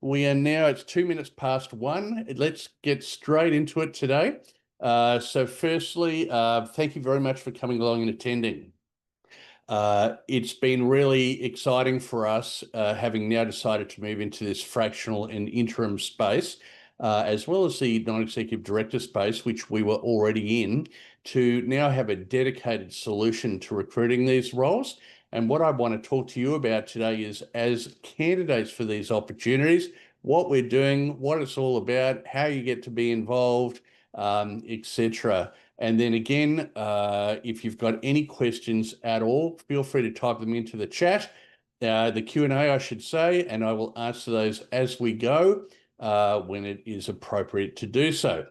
We are now, it's 2 minutes past 1. Let's get straight into it today. So firstly, thank you very much for coming along and attending. It's been really exciting for us, having now decided to move into this fractional and interim space, as well as the non-executive director space, which we were already in, to now have a dedicated solution to recruiting these roles. And what I want to talk to you about today is, as candidates for these opportunities, what we're doing, what it's all about, how you get to be involved, etc. And then again, if you've got any questions at all, feel free to type them into the chat, the Q&A, I should say, and I will answer those as we go when it is appropriate to do so.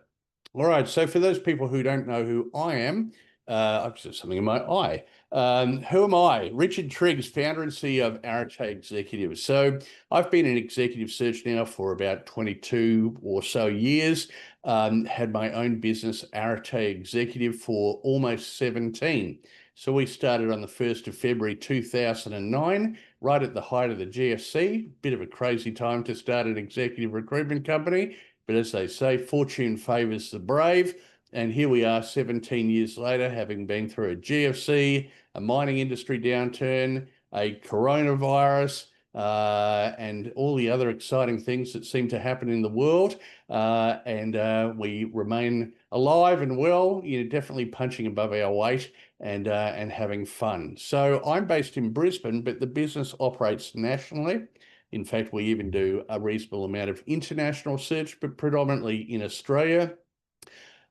All right, so for those people who don't know who I am, I've just something in my eye. Who am I? Richard Triggs, founder and CEO of Arete Executives. So I've been in executive search now for about 22 or so years. Had my own business, Arete Executive, for almost 17. So we started on the 1st of February 2009, right at the height of the GFC. Bit of a crazy time to start an executive recruitment company, but as they say, fortune favours the brave. And here we are 17 years later, having been through a GFC, a mining industry downturn, a coronavirus, and all the other exciting things that seem to happen in the world. And we remain alive and well, definitely punching above our weight and having fun. So I'm based in Brisbane, but the business operates nationally. In fact, we even do a reasonable amount of international search, but predominantly in Australia.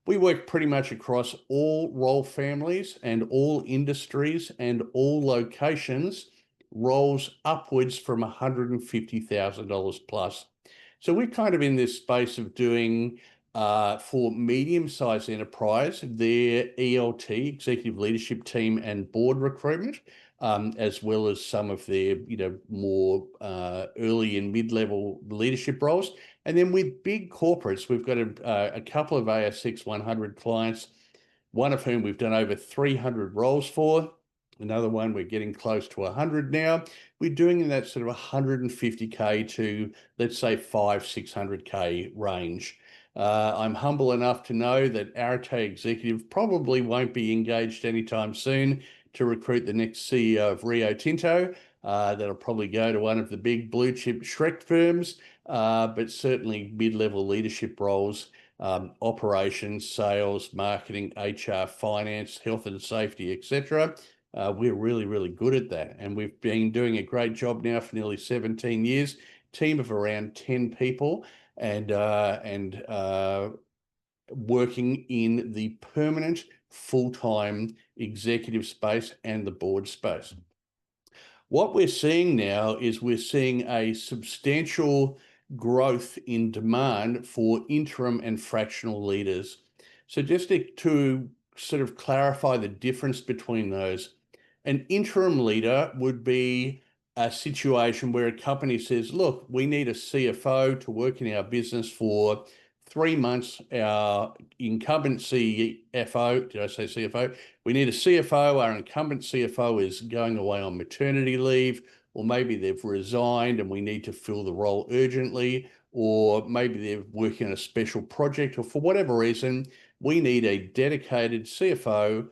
We work pretty much across all role families and all industries and all locations, roles upwards from $150,000 plus. So we're kind of in this space of doing, for medium-sized enterprise, their ELT, executive leadership team and board recruitment, as well as some of their, more early and mid-level leadership roles. And then with big corporates, we've got a couple of ASX 100 clients, one of whom we've done over 300 roles for. Another one, we're getting close to 100 now. We're doing in that sort of 150K to, let's say, 600K range. I'm humble enough to know that Arete Executive probably won't be engaged anytime soon to recruit the next CEO of Rio Tinto. That'll probably go to one of the big blue chip Shrek firms, but certainly mid-level leadership roles, operations, sales, marketing, HR, finance, health and safety, etc. We're really, really good at that. And we've been doing a great job now for nearly 17 years, team of around 10 people, and working in the permanent full-time executive space and the board space. What we're seeing now is we're seeing a substantial growth in demand for interim and fractional leaders. So just to sort of clarify the difference between those, an interim leader would be a situation where a company says, look, we need a CFO to work in our business for 3 months. Our incumbent CFO, did I say CFO? We need a CFO. Our incumbent CFO is going away on maternity leave, or maybe they've resigned and we need to fill the role urgently, or maybe they're working on a special project, or for whatever reason, we need a dedicated CFO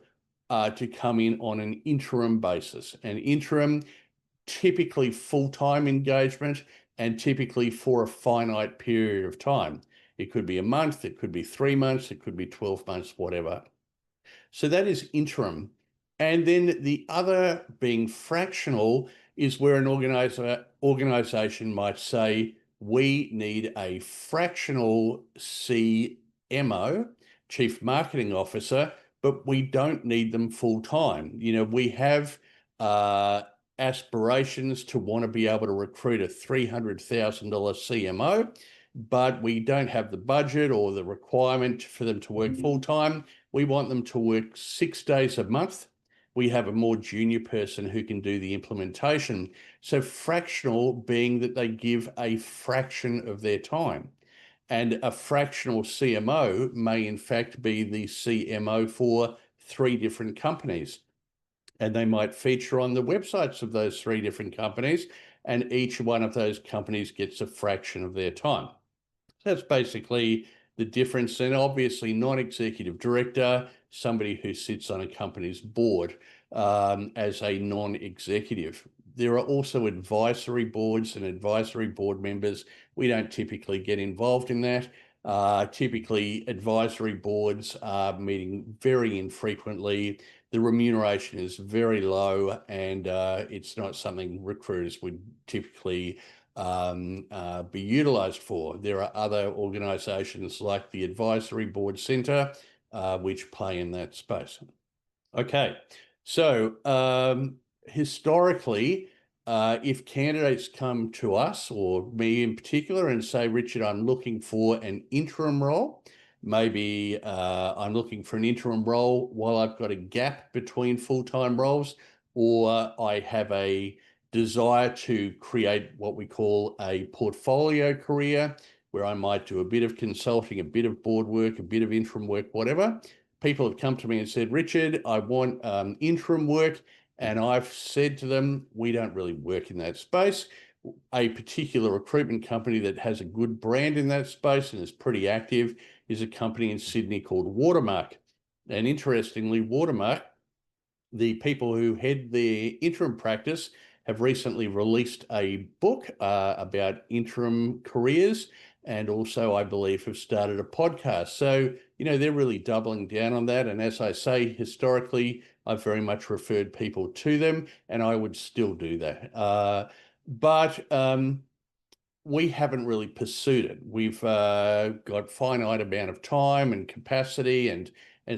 to come in on an interim basis. An interim, typically full-time engagement, and typically for a finite period of time. It could be a month, it could be 3 months, it could be 12 months, whatever. So that is interim. And then the other, being fractional, is where an organization might say, we need a fractional CMO, Chief Marketing Officer, but we don't need them full time. We have aspirations to want to be able to recruit a $300,000 CMO, but we don't have the budget or the requirement for them to work full time. We want them to work 6 days a month. We have a more junior person who can do the implementation. So fractional being that they give a fraction of their time. And a fractional CMO may in fact be the CMO for 3 different companies. And they might feature on the websites of those 3 different companies. and each one of those companies gets a fraction of their time. That's basically the difference. And obviously, non-executive director, somebody who sits on a company's board as a non-executive. There are also advisory boards and advisory board members. We don't typically get involved in that. Typically, advisory boards are meeting very infrequently. The remuneration is very low, and it's not something recruiters would typically be utilised for. There are other organisations like the Advisory Board Centre, which play in that space. Okay, so historically, if candidates come to us, or me in particular, and say, Richard, I'm looking for an interim role, maybe I'm looking for an interim role while I've got a gap between full-time roles, or I have a desire to create what we call a portfolio career, where I might do a bit of consulting, a bit of board work, a bit of interim work, whatever. People have come to me and said, Richard, I want interim work. And I've said to them, we don't really work in that space. A particular recruitment company that has a good brand in that space and is pretty active is a company in Sydney called Watermark. And interestingly, Watermark, the people who head their interim practice, have recently released a book about interim careers, and also, I believe, have started a podcast. So, they're really doubling down on that. And as I say, historically, I've very much referred people to them, and I would still do that. But we haven't really pursued it. We've got finite amount of time and capacity, and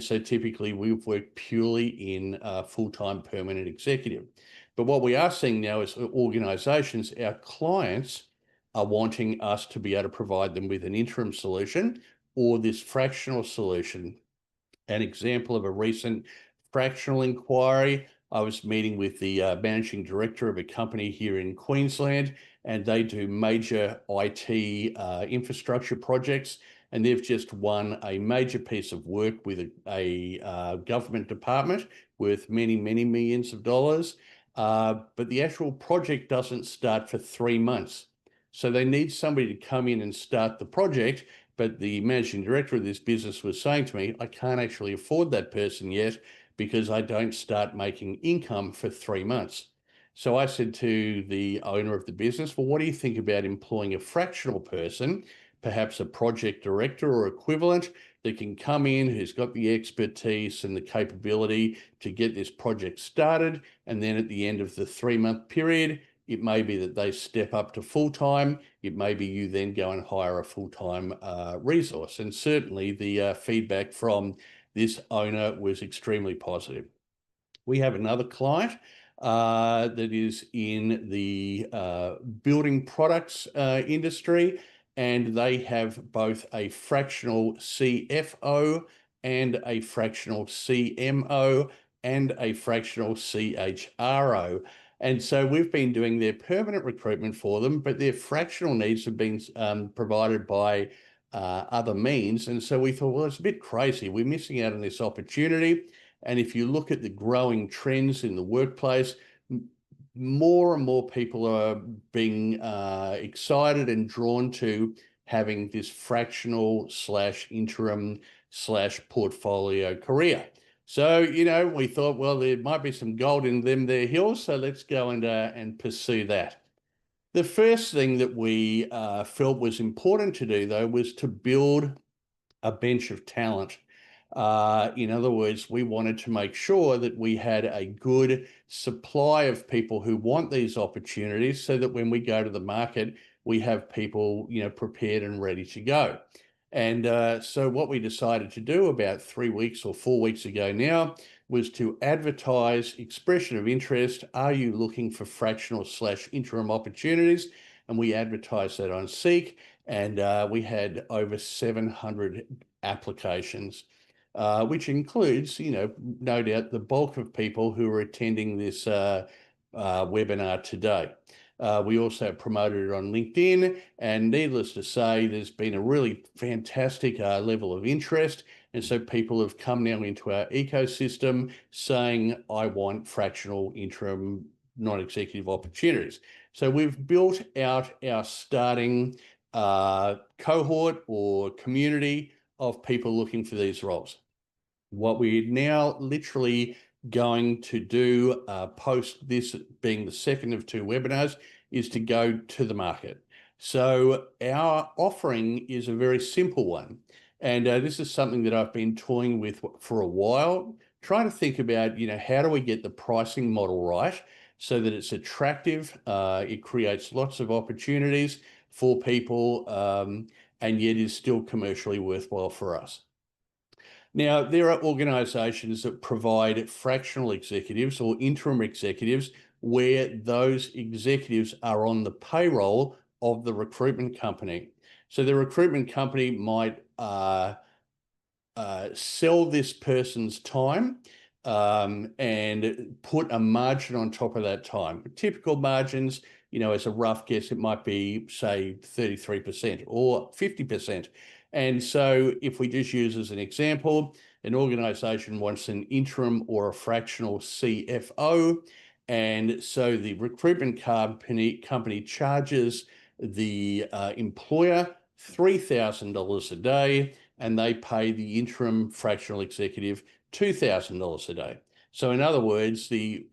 so typically we've worked purely in full-time permanent executive. But what we are seeing now is organisations, our clients, are wanting us to be able to provide them with an interim solution or this fractional solution. An example of a recent fractional inquiry, I was meeting with the managing director of a company here in Queensland, and they do major IT infrastructure projects, and they've just won a major piece of work with a government department worth many, many millions of dollars. But the actual project doesn't start for 3 months. So they need somebody to come in and start the project, but the managing director of this business was saying to me, I can't actually afford that person yet because I don't start making income for 3 months. So I said to the owner of the business, well, what do you think about employing a fractional person, perhaps a project director or equivalent, that can come in, who's got the expertise and the capability to get this project started, and then at the end of the 3-month period, it may be that they step up to full-time. It may be you then go and hire a full-time resource. And certainly the feedback from this owner was extremely positive. We have another client that is in the building products industry, and they have both a fractional CFO and a fractional CMO and a fractional CHRO. And so we've been doing their permanent recruitment for them, but their fractional needs have been provided by other means. And so we thought, well, it's a bit crazy. We're missing out on this opportunity. And if you look at the growing trends in the workplace, more and more people are being excited and drawn to having this fractional / interim / portfolio career. So, we thought, well, there might be some gold in them there hills, so let's go and pursue that. The first thing that we felt was important to do, though, was to build a bench of talent. In other words, we wanted to make sure that we had a good supply of people who want these opportunities, so that when we go to the market, we have people, prepared and ready to go. And so what we decided to do about 3 weeks or 4 weeks ago now was to advertise expression of interest. Are you looking for fractional / interim opportunities? And we advertised that on Seek, and we had over 700 applications, which includes, no doubt the bulk of people who are attending this webinar today. We also promoted it on LinkedIn, and needless to say, there's been a really fantastic level of interest. And so people have come now into our ecosystem saying, I want fractional interim non-executive opportunities. So we've built out our starting cohort or community of people looking for these roles. What we're now literally going to do post this being the second of 2 webinars is to go to the market. So our offering is a very simple one. And this is something that I've been toying with for a while, trying to think about, how do we get the pricing model right so that it's attractive, it creates lots of opportunities for people, and yet is still commercially worthwhile for us. Now, there are organisations that provide fractional executives or interim executives where those executives are on the payroll of the recruitment company. So the recruitment company might sell this person's time and put a margin on top of that time. Typical margins, as a rough guess, it might be, say, 33% or 50%. And so if we just use as an example, an organisation wants an interim or a fractional CFO. And so the recruitment company charges the employer $3,000 a day, and they pay the interim fractional executive $2,000 a day. So in other words, the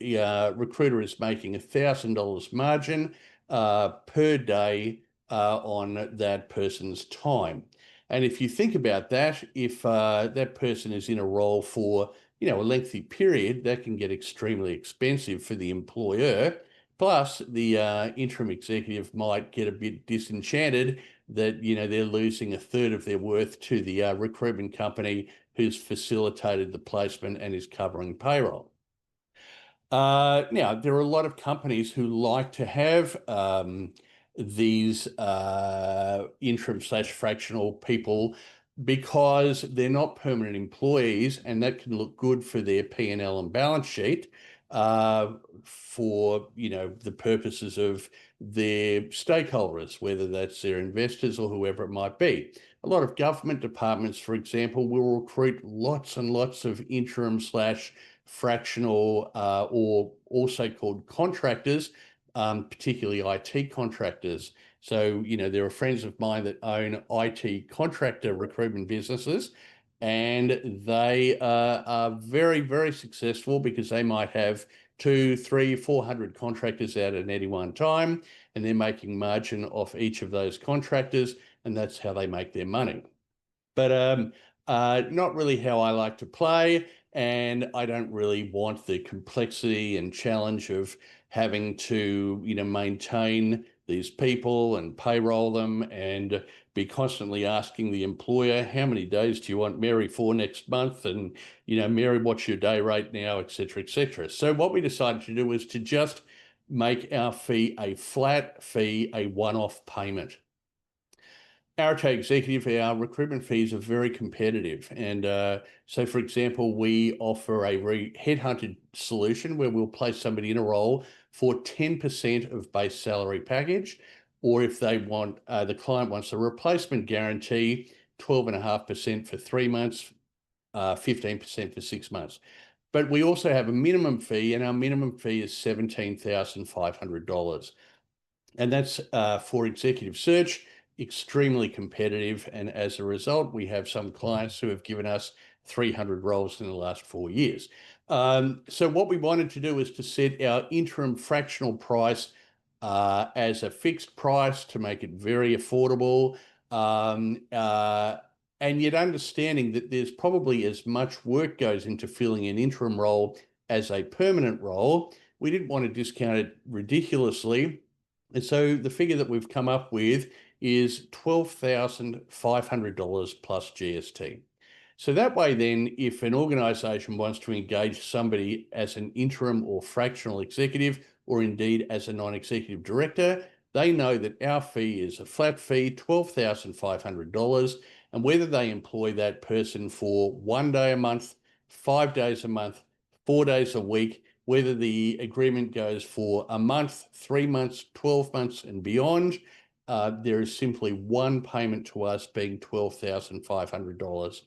recruiter is making $1,000 margin per day on that person's time. And if you think about that, if that person is in a role for a lengthy period, that can get extremely expensive for the employer. Plus, the interim executive might get a bit disenchanted that they're losing a third of their worth to the recruitment company who's facilitated the placement and is covering payroll. Now, there are a lot of companies who like to have these interim/fractional people because they're not permanent employees, and that can look good for their P&L and balance sheet for the purposes of their stakeholders, whether that's their investors or whoever it might be. A lot of government departments, for example, will recruit lots and lots of interim/fractional or also called contractors, particularly IT contractors. So, there are friends of mine that own IT contractor recruitment businesses, and they are very, very successful because they might have 200, 300, 400 contractors out at any one time, and they're making margin off each of those contractors, and that's how they make their money. But not really how I like to play, and I don't really want the complexity and challenge of having to, maintain these people and payroll them and be constantly asking the employer, how many days do you want Mary for next month? And, Mary, what's your day rate now, et cetera, et cetera. So what we decided to do was to just make our fee a flat fee, a one-off payment. Arete Executive, our recruitment fees are very competitive. And so, for example, we offer a headhunted solution where we'll place somebody in a role for 10% of base salary package, or if they want, the client wants a replacement guarantee, 12.5% for 3 months, 15% for 6 months. But we also have a minimum fee, and our minimum fee is $17,500. And that's for executive search, extremely competitive. And as a result, we have some clients who have given us 300 roles in the last 4 years. So what we wanted to do is to set our interim fractional price as a fixed price to make it very affordable. And yet understanding that there's probably as much work goes into filling an interim role as a permanent role, we didn't want to discount it ridiculously. And so the figure that we've come up with is $12,500 plus GST. So that way then, if an organisation wants to engage somebody as an interim or fractional executive, or indeed as a non-executive director, they know that our fee is a flat fee, $12,500, and whether they employ that person for 1 day a month, 5 days a month, 4 days a week, whether the agreement goes for a month, 3 months, 12 months and beyond, there is simply one payment to us being $12,500.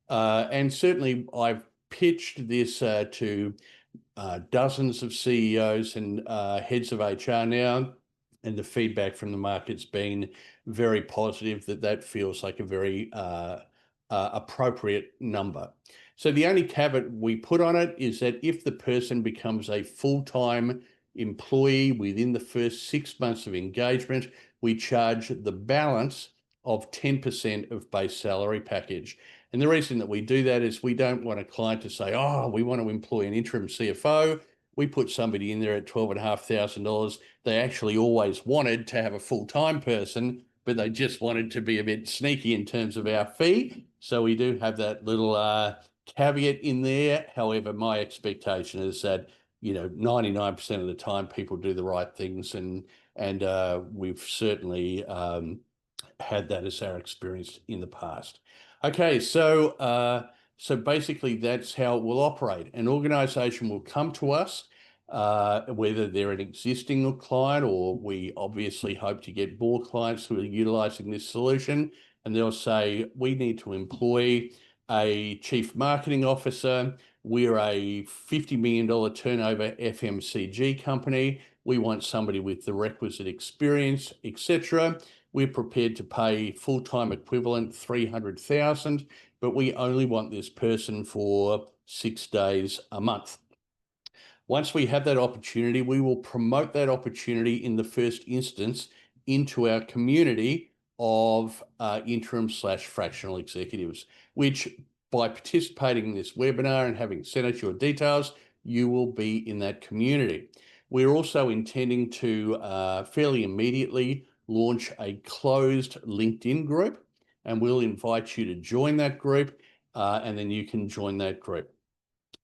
And certainly I've pitched this to dozens of CEOs and heads of HR now, and the feedback from the market's been very positive that feels like a very appropriate number. So the only caveat we put on it is that if the person becomes a full-time employee within the first 6 months of engagement, we charge the balance of 10% of base salary package. And the reason that we do that is we don't want a client to say, oh, we want to employ an interim CFO. We put somebody in there at $12,500. They actually always wanted to have a full-time person, but they just wanted to be a bit sneaky in terms of our fee. So we do have that little caveat in there. However, my expectation is that 99% of the time people do the right things, and we've certainly had that as our experience in the past. Okay, so basically that's how it will operate. An organization will come to us, whether they're an existing client or we obviously hope to get more clients who are utilizing this solution, and they'll say, we need to employ a chief marketing officer. We're a $50 million turnover FMCG company. We want somebody with the requisite experience, etc. We're prepared to pay full-time equivalent $300,000, but we only want this person for 6 days a month. Once we have that opportunity, we will promote that opportunity in the first instance into our community of interim/fractional executives, which by participating in this webinar and having sent us your details, you will be in that community. We're also intending to fairly immediately launch a closed LinkedIn group, and we'll invite you to join that group, and then you can join that group.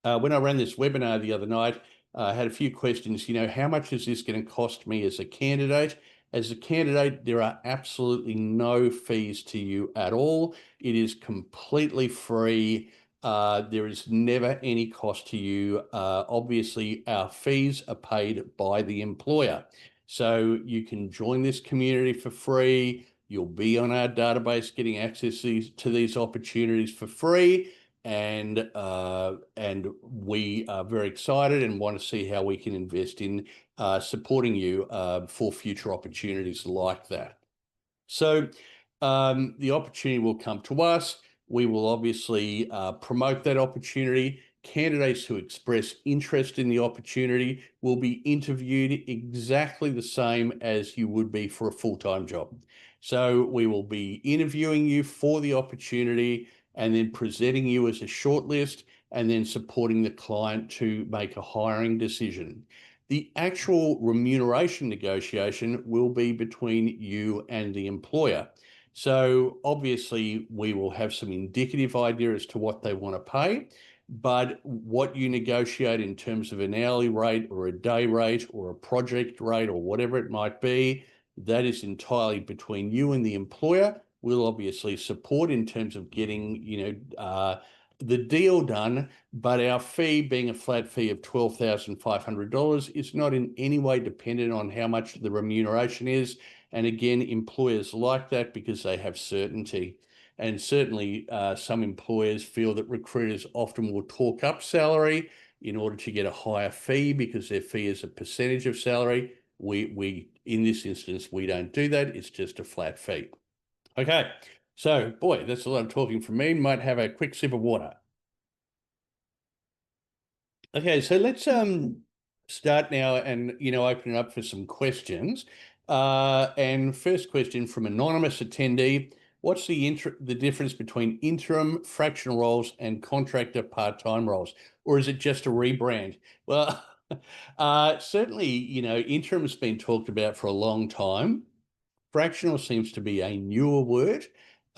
When I ran this webinar the other night, I had a few questions. How much is this going to cost me as a candidate? As a candidate, there are absolutely no fees to you at all. It is completely free. There is never any cost to you. Obviously, our fees are paid by the employer. So you can join this community for free. You'll be on our database getting access to these opportunities for free. And we are very excited and want to see how we can invest in supporting you for future opportunities like that. So the opportunity will come to us. We will obviously promote that opportunity. Candidates who express interest in the opportunity will be interviewed exactly the same as you would be for a full-time job. So we will be interviewing you for the opportunity and then presenting you as a shortlist and then supporting the client to make a hiring decision. The actual remuneration negotiation will be between you and the employer. So obviously we will have some indicative idea as to what they want to pay, but what you negotiate in terms of an hourly rate or a day rate or a project rate or whatever it might be, that is entirely between you and the employer. We'll obviously support in terms of getting, the deal done, but our fee, being a flat fee of $12,500, is not in any way dependent on how much the remuneration is. And again, employers like that because they have certainty. And certainly some employers feel that recruiters often will talk up salary in order to get a higher fee because their fee is a percentage of salary. We in this instance, we don't do that. It's just a flat fee. Okay, so boy, that's a lot of talking from me. Might have a quick sip of water. Okay, so let's start now and open it up for some questions. And first question from anonymous attendee: what's the difference between interim, fractional roles and contractor part-time roles, or is it just a rebrand? Well, certainly, interim's been talked about for a long time. Fractional seems to be a newer word.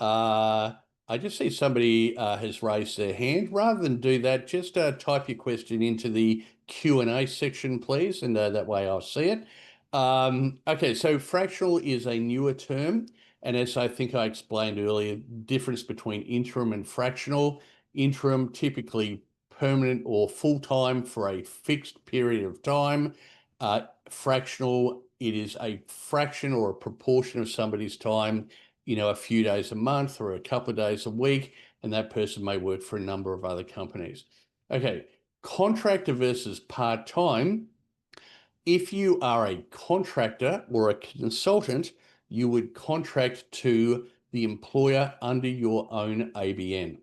I just see somebody has raised their hand. Rather than do that, just type your question into the Q&A section, please, and that way I'll see it. Okay, so fractional is a newer term, and as I think I explained earlier, difference between interim and fractional. Interim, typically permanent or full-time for a fixed period of time. Fractional, it is a fraction or a proportion of somebody's time, a few days a month or a couple of days a week, and that person may work for a number of other companies. Okay, Contractor versus part-time. If you are a contractor or a consultant, you would contract to the employer under your own ABN.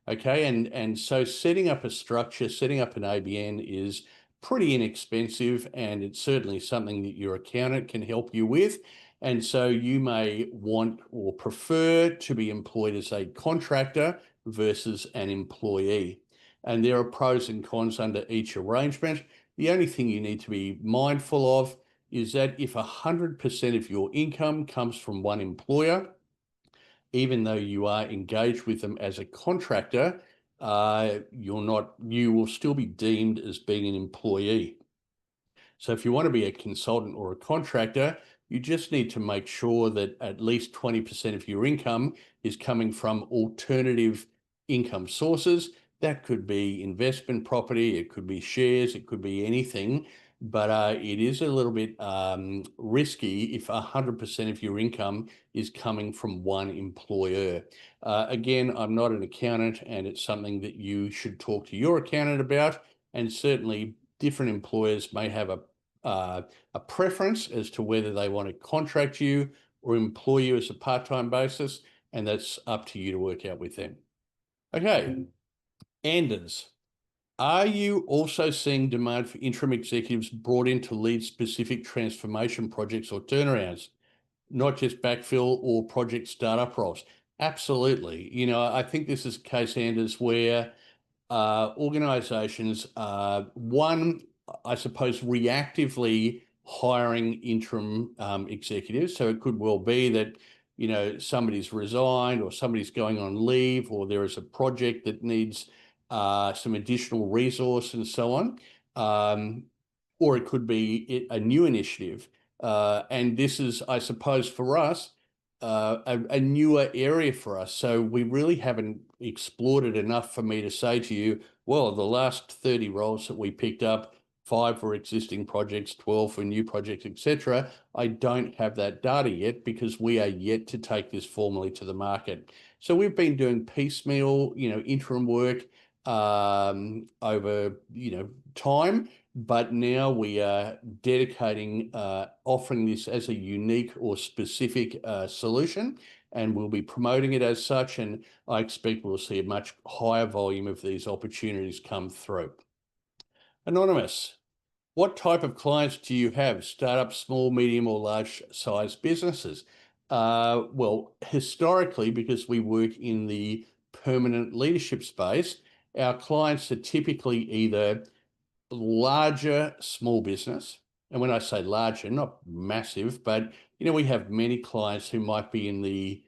Okay, and so setting up a structure, setting up an ABN is pretty inexpensive, and it's certainly something that your accountant can help you with. And so you may want or prefer to be employed as a contractor versus an employee. And there are pros and cons under each arrangement. The only thing you need to be mindful of is that if 100% of your income comes from one employer, even though you are engaged with them as a contractor, you will still be deemed as being an employee. So if you want to be a consultant or a contractor, you just need to make sure that at least 20% of your income is coming from alternative income sources. That could be investment property, it could be shares, it could be anything. But it is a little bit risky if 100% of your income is coming from one employer. Again, I'm not an accountant, and it's something that you should talk to your accountant about. And certainly different employers may have a preference as to whether they want to contract you or employ you as a part-time basis, and that's up to you to work out with them. Okay, Anders, are you also seeing demand for interim executives brought in to lead specific transformation projects or turnarounds, not just backfill or project startup roles? Absolutely. I think this is a case, Anders, where organizations are, one, I suppose, reactively hiring interim executives. So it could well be that, somebody's resigned or somebody's going on leave, or there is a project that needs some additional resource and so on. Or it could be a new initiative. And this is, I suppose, for us, a newer area for us. So we really haven't explored it enough for me to say to you, well, the last 30 roles that we picked up, 5 were existing projects, 12 were new projects, etc. I don't have that data yet because we are yet to take this formally to the market. So we've been doing piecemeal, interim work over, time. But now we are dedicating, offering this as a unique or specific solution, and we'll be promoting it as such. And I expect we'll see a much higher volume of these opportunities come through. Anonymous, what type of clients do you have? Startups, small, medium, or large size businesses? Well, historically, because we work in the permanent leadership space, our clients are typically either larger small business. And when I say larger, not massive, but we have many clients who might be in the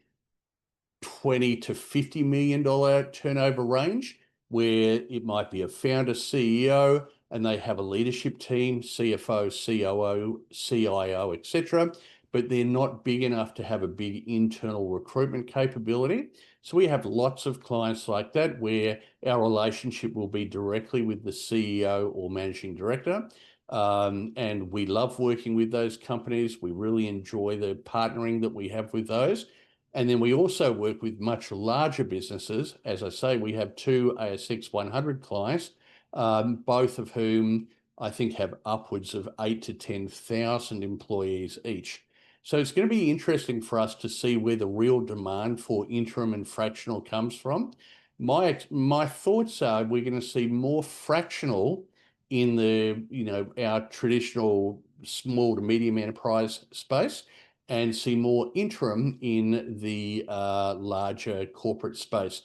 20 to $50 million turnover range, where it might be a founder, CEO, and they have a leadership team, CFO, COO, CIO, etc. But they're not big enough to have a big internal recruitment capability. So we have lots of clients like that where our relationship will be directly with the CEO or managing director. And we love working with those companies. We really enjoy the partnering that we have with those. And then we also work with much larger businesses. As I say, we have 2 ASX 100 clients, both of whom I think have upwards of 8,000 to 10,000 employees each. So it's going to be interesting for us to see where the real demand for interim and fractional comes from. My thoughts are we're going to see more fractional in the our traditional small to medium enterprise space, and see more interim in the larger corporate space.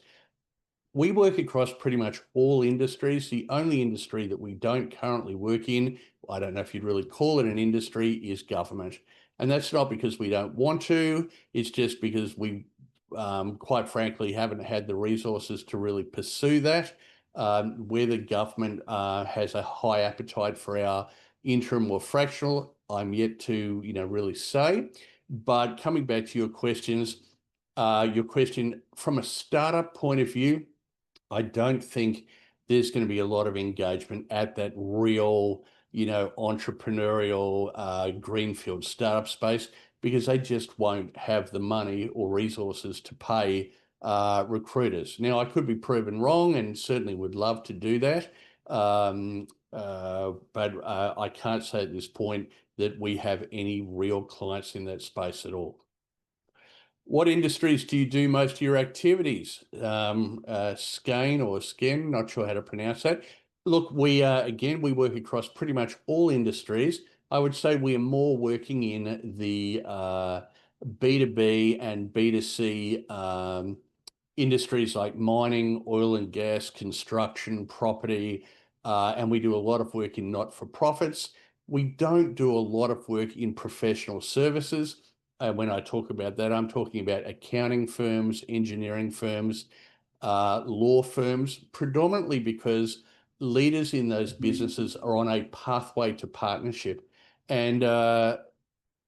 We work across pretty much all industries. The only industry that we don't currently work in, I don't know if you'd really call it an industry, is government. And that's not because we don't want to, it's just because we, quite frankly, haven't had the resources to really pursue that. Where the government has a high appetite for our interim or fractional, I'm yet to really say. But coming back to your question from a startup point of view, I don't think there's going to be a lot of engagement at that real, entrepreneurial greenfield startup space, because they just won't have the money or resources to pay recruiters. Now, I could be proven wrong, and certainly would love to do that. but I can't say at this point that we have any real clients in that space at all. What industries do you do most of your activities? Skein or Skin, not sure how to pronounce that. Look, again, we work across pretty much all industries. I would say we are more working in the B2B and B2C industries like mining, oil and gas, construction, property, and we do a lot of work in not-for-profits. We don't do a lot of work in professional services. When I talk about that, I'm talking about accounting firms, engineering firms, law firms, predominantly because leaders in those businesses are on a pathway to partnership. And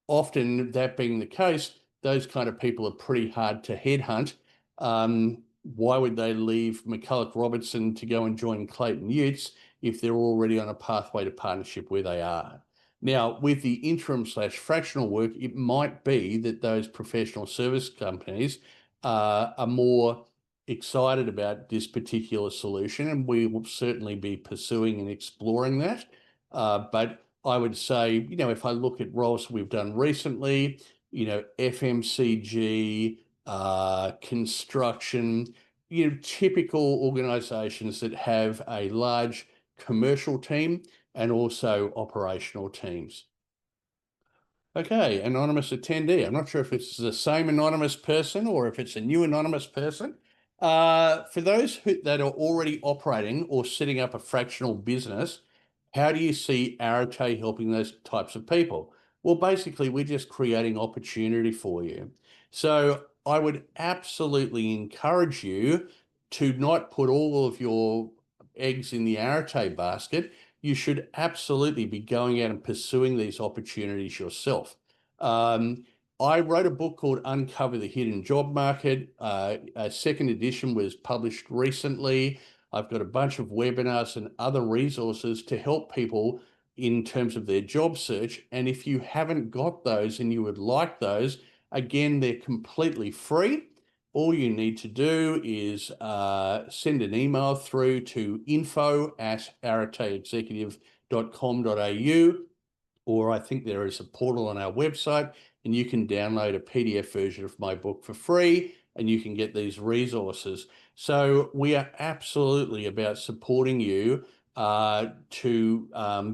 often that being the case, those kind of people are pretty hard to headhunt. Why would they leave McCulloch Robertson to go and join Clayton Utes if they're already on a pathway to partnership where they are? Now, with the interim/fractional work, it might be that those professional service companies are more excited about this particular solution, and we will certainly be pursuing and exploring that. But I would say, if I look at roles we've done recently, FMCG, construction, typical organizations that have a large commercial team and also operational teams. Okay, anonymous attendee. I'm not sure if it's the same anonymous person or if it's a new anonymous person. For those that are already operating or setting up a fractional business, how do you see Arete helping those types of people? Well, basically, we're just creating opportunity for you. So I would absolutely encourage you to not put all of your eggs in the Arete basket. You should absolutely be going out and pursuing these opportunities yourself. I wrote a book called Uncover the Hidden Job Market. A second edition was published recently. I've got a bunch of webinars and other resources to help people in terms of their job search. And if you haven't got those and you would like those, again, they're completely free. All you need to do is send an email through to info@areteexecutive.com.au, or I think there is a portal on our website, and you can download a PDF version of my book for free, and you can get these resources. So we are absolutely about supporting you to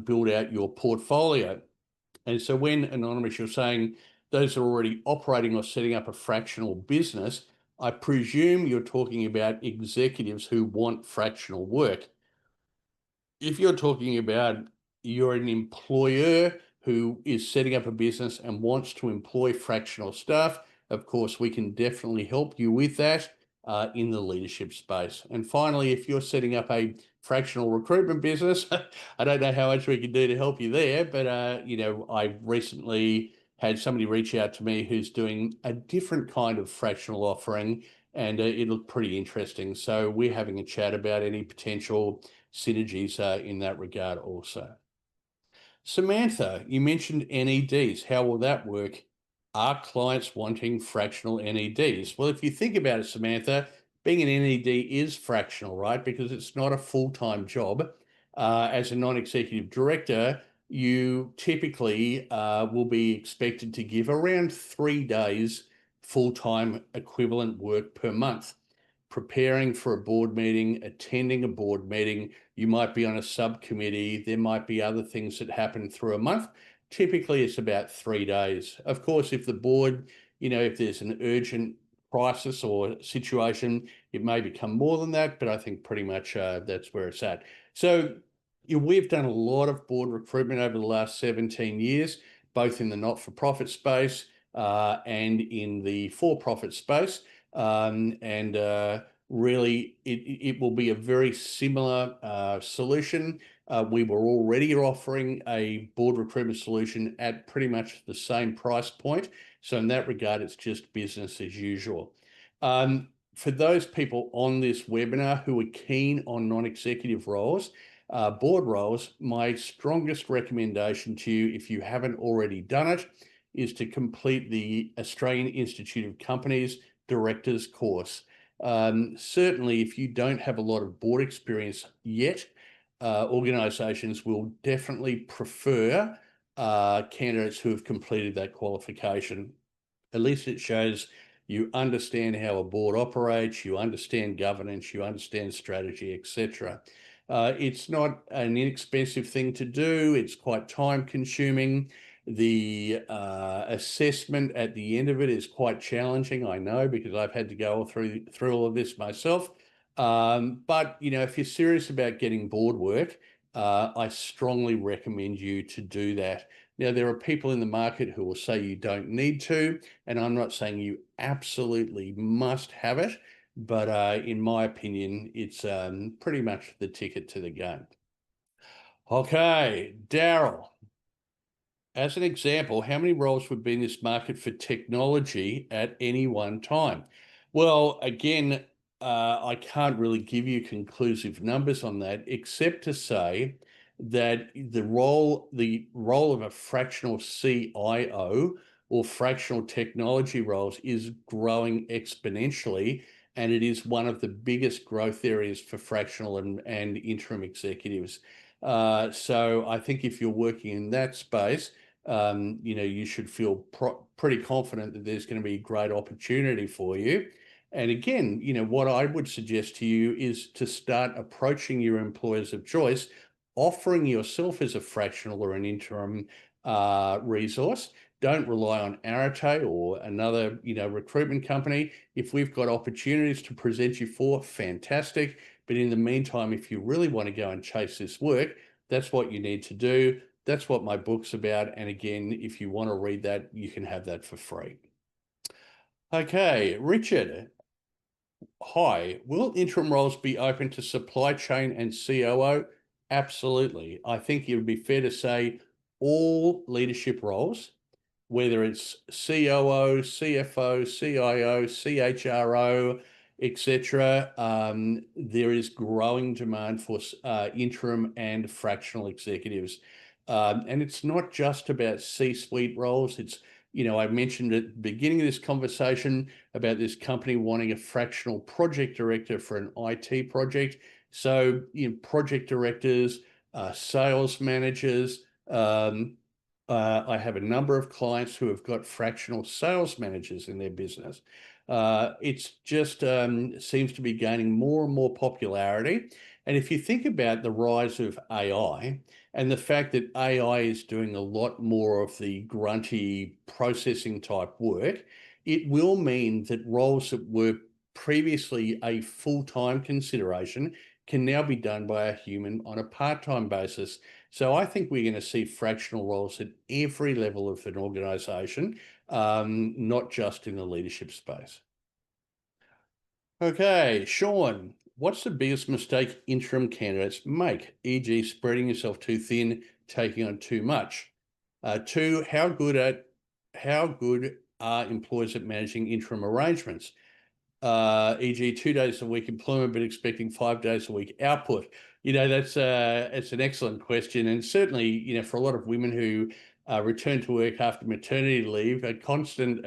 build out your portfolio. And so when, Anonymous, you're saying those are already operating or setting up a fractional business, I presume you're talking about executives who want fractional work. If you're talking about you're an employer who is setting up a business and wants to employ fractional staff, of course, we can definitely help you with that in the leadership space. And finally, if you're setting up a fractional recruitment business, I don't know how much we can do to help you there, but I recently had somebody reach out to me who's doing a different kind of fractional offering, and it looked pretty interesting. So we're having a chat about any potential synergies in that regard also. Samantha, you mentioned NEDs. How will that work? Are clients wanting fractional NEDs? Well, if you think about it, Samantha, being an NED is fractional, right? Because it's not a full-time job. As a non-executive director, you typically will be expected to give around 3 days full-time equivalent work per month. Preparing for a board meeting, attending a board meeting, you might be on a subcommittee, there might be other things that happen through a month. Typically, it's about 3 days. Of course, if the board, if there's an urgent crisis or situation, it may become more than that, but I think pretty much that's where it's at. So we've done a lot of board recruitment over the last 17 years, both in the not-for-profit space and in the for-profit space. Really, it will be a very similar solution. We were already offering a board recruitment solution at pretty much the same price point. So in that regard, it's just business as usual. For those people on this webinar who are keen on non-executive roles, board roles, my strongest recommendation to you, if you haven't already done it, is to complete the Australian Institute of Companies Directors course. Certainly, if you don't have a lot of board experience yet, organisations will definitely prefer candidates who have completed that qualification. At least it shows you understand how a board operates, you understand governance, you understand strategy, etc. It's not an inexpensive thing to do. It's quite time consuming. The assessment at the end of it is quite challenging, I know, because I've had to go through all of this myself. But if you're serious about getting board work, I strongly recommend you to do that. Now, there are people in the market who will say you don't need to, and I'm not saying you absolutely must have it, but in my opinion, it's pretty much the ticket to the game. Okay, Daryl, as an example, how many roles would be in this market for technology at any one time? Well, again, I can't really give you conclusive numbers on that, except to say that the role of a fractional CIO or fractional technology roles is growing exponentially, and it is one of the biggest growth areas for fractional and interim executives. So I think if you're working in that space, you should feel pretty confident that there's going to be great opportunity for you. And again, what I would suggest to you is to start approaching your employers of choice, offering yourself as a fractional or an interim resource. Don't rely on Arete or another, recruitment company. If we've got opportunities to present you for, fantastic. But in the meantime, if you really want to go and chase this work, that's what you need to do. That's what my book's about. And again, if you want to read that, you can have that for free. Okay, Richard. Hi, will interim roles be open to supply chain and COO? Absolutely. I think it would be fair to say all leadership roles, whether it's COO, CFO, CIO, CHRO, etc., there is growing demand for interim and fractional executives. And it's not just about C-suite roles. It's, I mentioned at the beginning of this conversation about this company wanting a fractional project director for an IT project. So, project directors, sales managers, I have a number of clients who have got fractional sales managers in their business. It's just seems to be gaining more and more popularity. And if you think about the rise of AI and the fact that AI is doing a lot more of the grunty processing type work, it will mean that roles that were previously a full-time consideration can now be done by a human on a part-time basis. So I think we're going to see fractional roles at every level of an organisation, not just in the leadership space. Okay, Sean, what's the biggest mistake interim candidates make, e.g. spreading yourself too thin, taking on too much? Two, how good are employers at managing interim arrangements? E.g. 2 days a week employment, but expecting 5 days a week output? That's it's an excellent question. And certainly, for a lot of women who return to work after maternity leave, a constant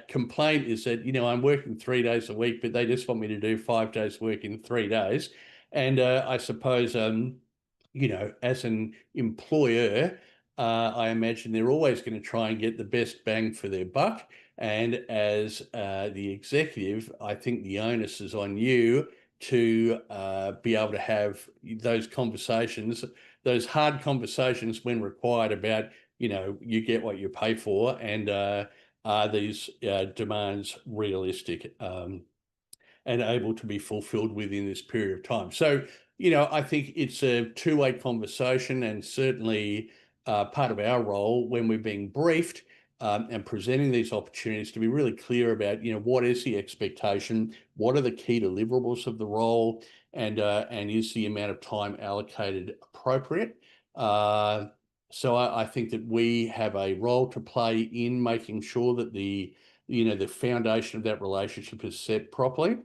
complaint is that, I'm working 3 days a week, but they just want me to do 5 days work in 3 days. And I suppose, as an employer, I imagine they're always going to try and get the best bang for their buck. And as the executive, I think the onus is on you to be able to have those conversations, those hard conversations when required about, you get what you pay for, and are these demands realistic and able to be fulfilled within this period of time. So, I think it's a two-way conversation, and certainly part of our role when we're being briefed and presenting these opportunities to be really clear about, what is the expectation, what are the key deliverables of the role, and is the amount of time allocated appropriate? So I think that we have a role to play in making sure that the foundation of that relationship is set properly.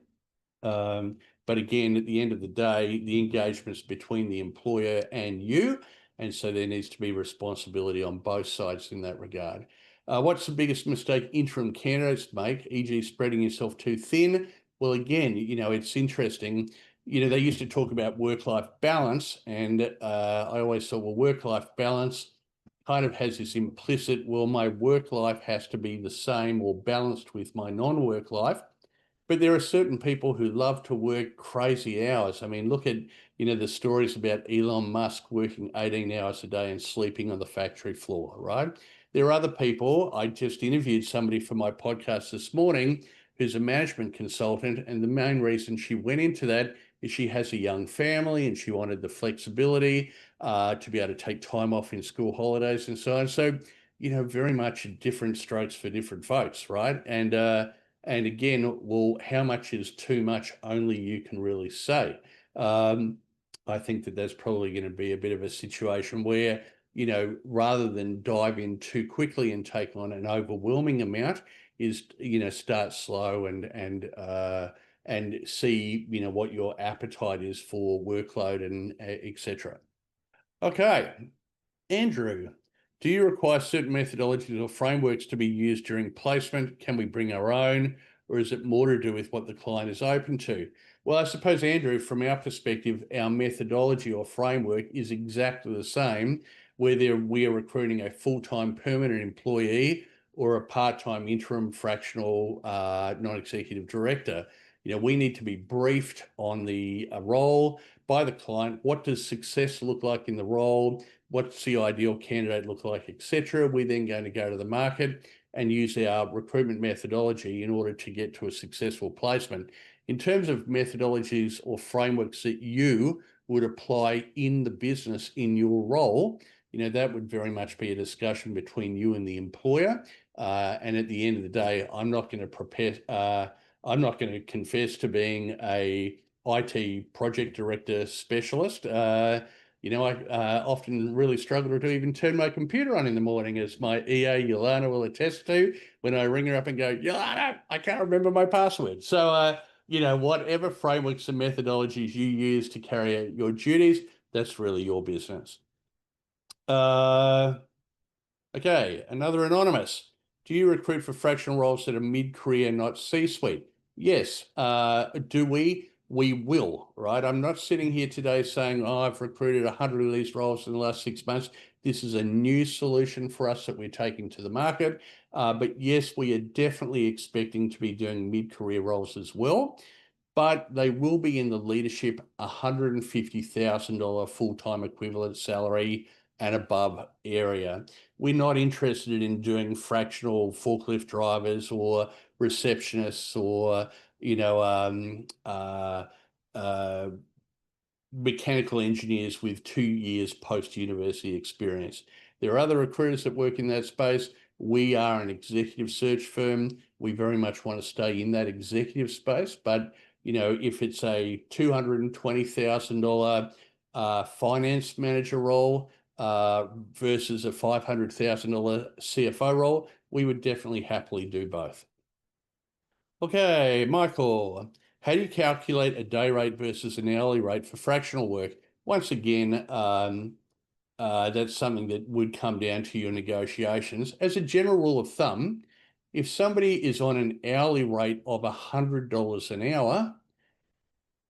But again, at the end of the day, the engagement is between the employer and you, and so there needs to be responsibility on both sides in that regard. What's the biggest mistake interim candidates make, e.g. spreading yourself too thin? Well, again, it's interesting. they used to talk about work-life balance, and I always thought, well, work-life balance kind of has this implicit, well, my work life has to be the same or balanced with my non-work life. But there are certain people who love to work crazy hours. I mean, look at, the stories about Elon Musk working 18 hours a day and sleeping on the factory floor, right? There are other people. I just interviewed somebody for my podcast this morning who's a management consultant, and the main reason she went into that is she has a young family and she wanted the flexibility to be able to take time off in school holidays and so on. So, very much different strokes for different folks, right? And again, well, how much is too much? Only you can really say. I think that that's probably going to be a bit of a situation where, rather than dive in too quickly and take on an overwhelming amount, is, start slow and see, what your appetite is for workload and etc. Okay, Andrew, do you require certain methodologies or frameworks to be used during placement? Can we bring our own, or is it more to do with what the client is open to? Well, I suppose, Andrew, from our perspective, our methodology or framework is exactly the same, whether we are recruiting a full-time permanent employee or a part-time interim fractional non-executive director. We need to be briefed on the role by the client. What does success look like in the role? What's the ideal candidate look like, etc. We're then going to go to the market and use our recruitment methodology in order to get to a successful placement. In terms of methodologies or frameworks that you would apply in the business in your role, that would very much be a discussion between you and the employer. And at the end of the day, I'm not going to confess to being a IT project director specialist. I often really struggle to even turn my computer on in the morning, as my EA, Yolana, will attest to, when I ring her up and go, Yolana, I can't remember my password. So, whatever frameworks and methodologies you use to carry out your duties, that's really your business. Okay, another anonymous. Do you recruit for fractional roles that are mid-career, not C-suite? Yes. Do we? We will, right? I'm not sitting here today saying, oh, I've recruited 100 of these roles in the last 6 months. This is a new solution for us that we're taking to the market. But yes, we are definitely expecting to be doing mid-career roles as well. But they will be in the leadership $150,000 full-time equivalent salary and above area. We're not interested in doing fractional forklift drivers or receptionists or, mechanical engineers with 2 years post-university experience. There are other recruiters that work in that space. We are an executive search firm. We very much want to stay in that executive space, but if it's a $220,000 finance manager role versus a $500,000 CFO role, we would definitely happily do both. Okay, Michael, how do you calculate a day rate versus an hourly rate for fractional work? Once again, that's something that would come down to your negotiations. As a general rule of thumb, if somebody is on an hourly rate of $100 an hour,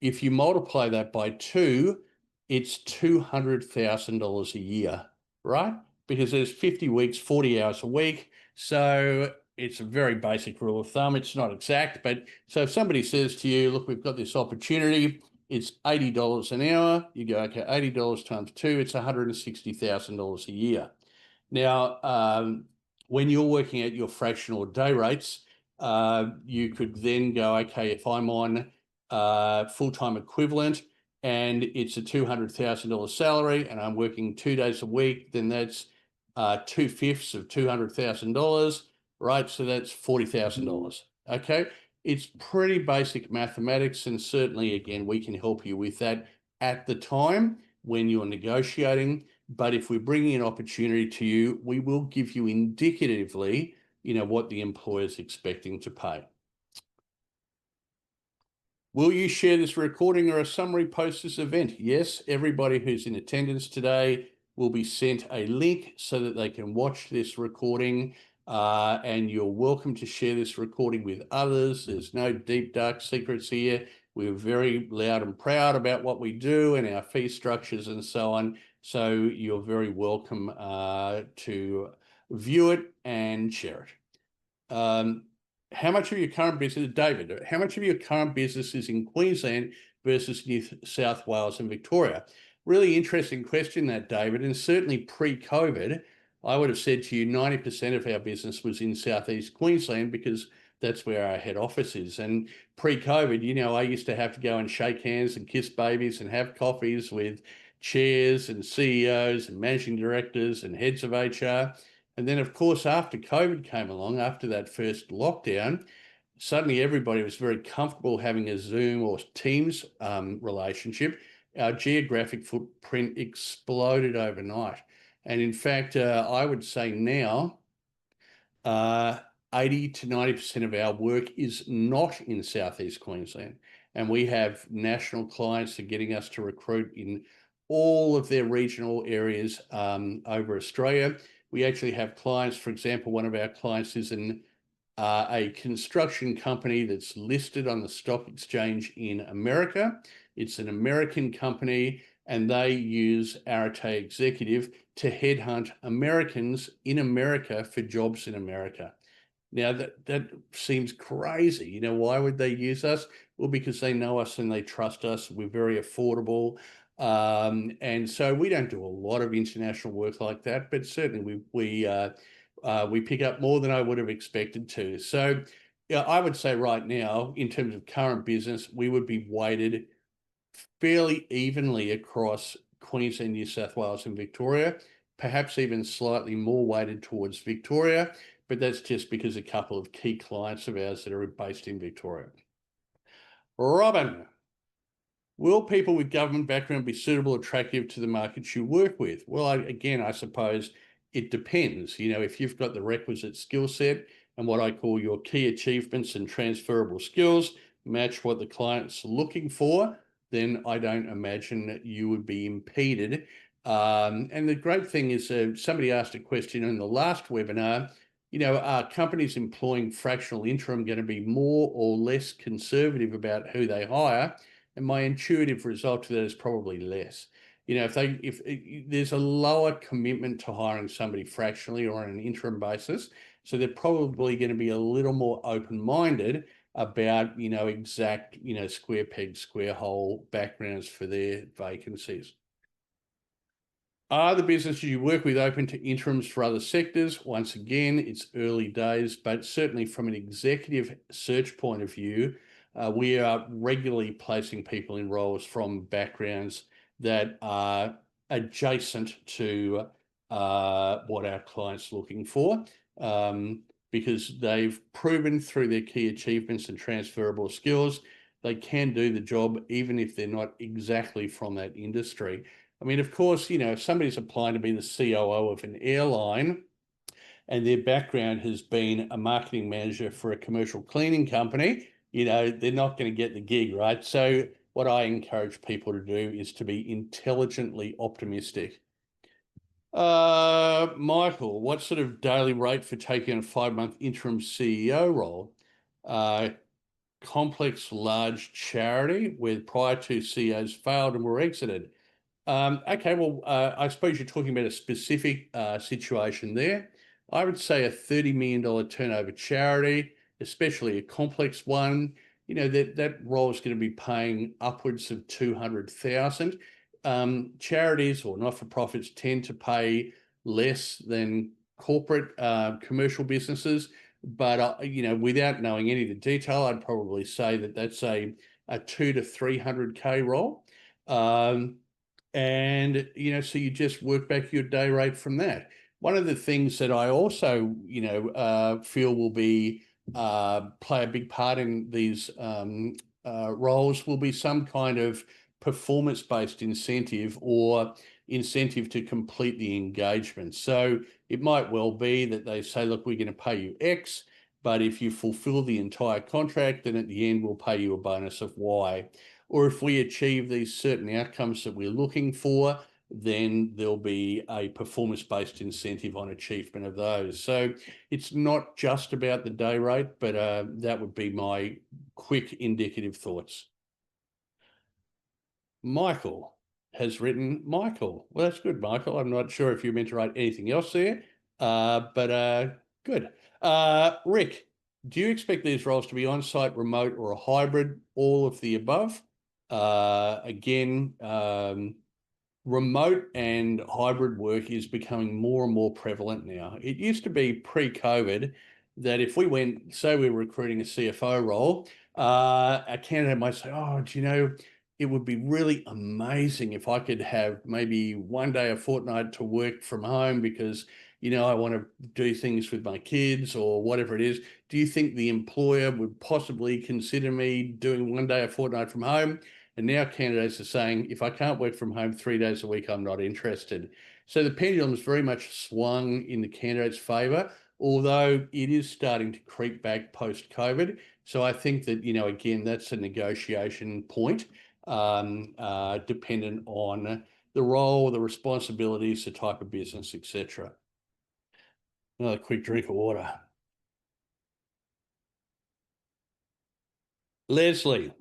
if you multiply that by 2, it's $200,000 a year, right? Because there's 50 weeks, 40 hours a week. So it's a very basic rule of thumb. It's not exact, but so if somebody says to you, look, we've got this opportunity, it's $80 an hour, you go, okay, $80 times 2, it's $160,000 a year. Now, when you're working at your fractional day rates, you could then go, okay, if I'm on full-time equivalent and it's a $200,000 salary and I'm working 2 days a week, then that's 2/5 of $200,000, right? So that's $40,000. Okay. It's pretty basic mathematics, and certainly, again, we can help you with that at the time when you're negotiating. But if we're bringing an opportunity to you, we will give you indicatively, what the employer is expecting to pay. Will you share this recording or a summary post this event? Yes, everybody who's in attendance today will be sent a link so that they can watch this recording, and you're welcome to share this recording with others. There's no deep, dark secrets here. We're very loud and proud about what we do and our fee structures and so on. So you're very welcome to view it and share it. How much of your current business, David, how much of your current business is in Queensland versus New South Wales and Victoria? Really interesting question that, David. And certainly pre-COVID, I would have said to you 90% of our business was in Southeast Queensland because that's where our head office is. And pre-COVID, you know, I used to have to go and shake hands and kiss babies and have coffees with chairs and CEOs and managing directors and heads of HR. And then, of course, after COVID came along, after that first lockdown, suddenly everybody was very comfortable having a Zoom or Teams relationship. Our geographic footprint exploded overnight. And in fact, I would say now, 80 to 90% of our work is not in Southeast Queensland. And we have national clients that are getting us to recruit in all of their regional areas over Australia. We actually have clients, for example, one of our clients is a construction company that's listed on the stock exchange in America. It's an American company, and they use Arete Executive to headhunt Americans in America for jobs in America. Now, that seems crazy. You know, why would they use us? Well, because they know us and they trust us. We're very affordable. And so we don't do a lot of international work like that, but certainly we pick up more than I would have expected to. So yeah, I would say right now, in terms of current business, we would be weighted fairly evenly across Queensland, New South Wales, and Victoria, perhaps even slightly more weighted towards Victoria, but that's just because a couple of key clients of ours that are based in Victoria. Robin, will people with government background be suitable, attractive to the markets you work with? Well, again, I suppose it depends. You know, if you've got the requisite skill set and what I call your key achievements and transferable skills match what the client's looking for, then I don't imagine that you would be impeded. And the great thing is somebody asked a question in the last webinar, you know, are companies employing fractional interim going to be more or less conservative about who they hire? And my intuitive result to that is probably less. You know, if there's a lower commitment to hiring somebody fractionally or on an interim basis, so they're probably going to be a little more open-minded about, you know, exact, you know, square peg, square hole backgrounds for their vacancies. Are the businesses you work with open to interims for other sectors? Once again, it's early days, but certainly from an executive search point of view, we are regularly placing people in roles from backgrounds that are adjacent to what our clients are looking for, because they've proven through their key achievements and transferable skills, they can do the job even if they're not exactly from that industry. I mean, of course, you know, if somebody's applying to be the COO of an airline and their background has been a marketing manager for a commercial cleaning company, you know, they're not going to get the gig, right? So what I encourage people to do is to be intelligently optimistic. Michael, what sort of daily rate for taking a 5-month interim CEO role? Complex, large charity where prior two CEOs failed and were exited. Okay, well, I suppose you're talking about a specific situation there. I would say a $30 million turnover charity, especially a complex one, you know, that role is going to be paying upwards of $200,000. Charities or not-for-profits tend to pay less than corporate commercial businesses, but you know, without knowing any of the detail, I'd probably say that that's a 200 to 300K role. And, you know, so you just work back your day rate from that. One of the things that I also, you know, feel will be play a big part in these roles will be some kind of performance-based incentive or incentive to complete the engagement. So it might well be that they say, look, we're going to pay you X, but if you fulfill the entire contract, then at the end we'll pay you a bonus of Y. Or if we achieve these certain outcomes that we're looking for, then there'll be a performance-based incentive on achievement of those. So it's not just about the day rate, but that would be my quick indicative thoughts. Michael has written Michael. Well, that's good, Michael. I'm not sure if you meant to write anything else there, but good. Rick, do you expect these roles to be on-site, remote, or a hybrid? All of the above. Again, remote and hybrid work is becoming more and more prevalent now. It used to be pre-COVID that if we went, say we were recruiting a CFO role, a candidate might say, oh, do you know, it would be really amazing if I could have maybe one day a fortnight to work from home because, you know, I want to do things with my kids or whatever it is. Do you think the employer would possibly consider me doing one day a fortnight from home? And now candidates are saying, if I can't work from home 3 days a week, I'm not interested. So the pendulum's very much swung in the candidate's favour, although it is starting to creep back post-COVID. So I think that, you know, again, that's a negotiation point, dependent on the role, the responsibilities, the type of business, etc. Another quick drink of water. Leslie,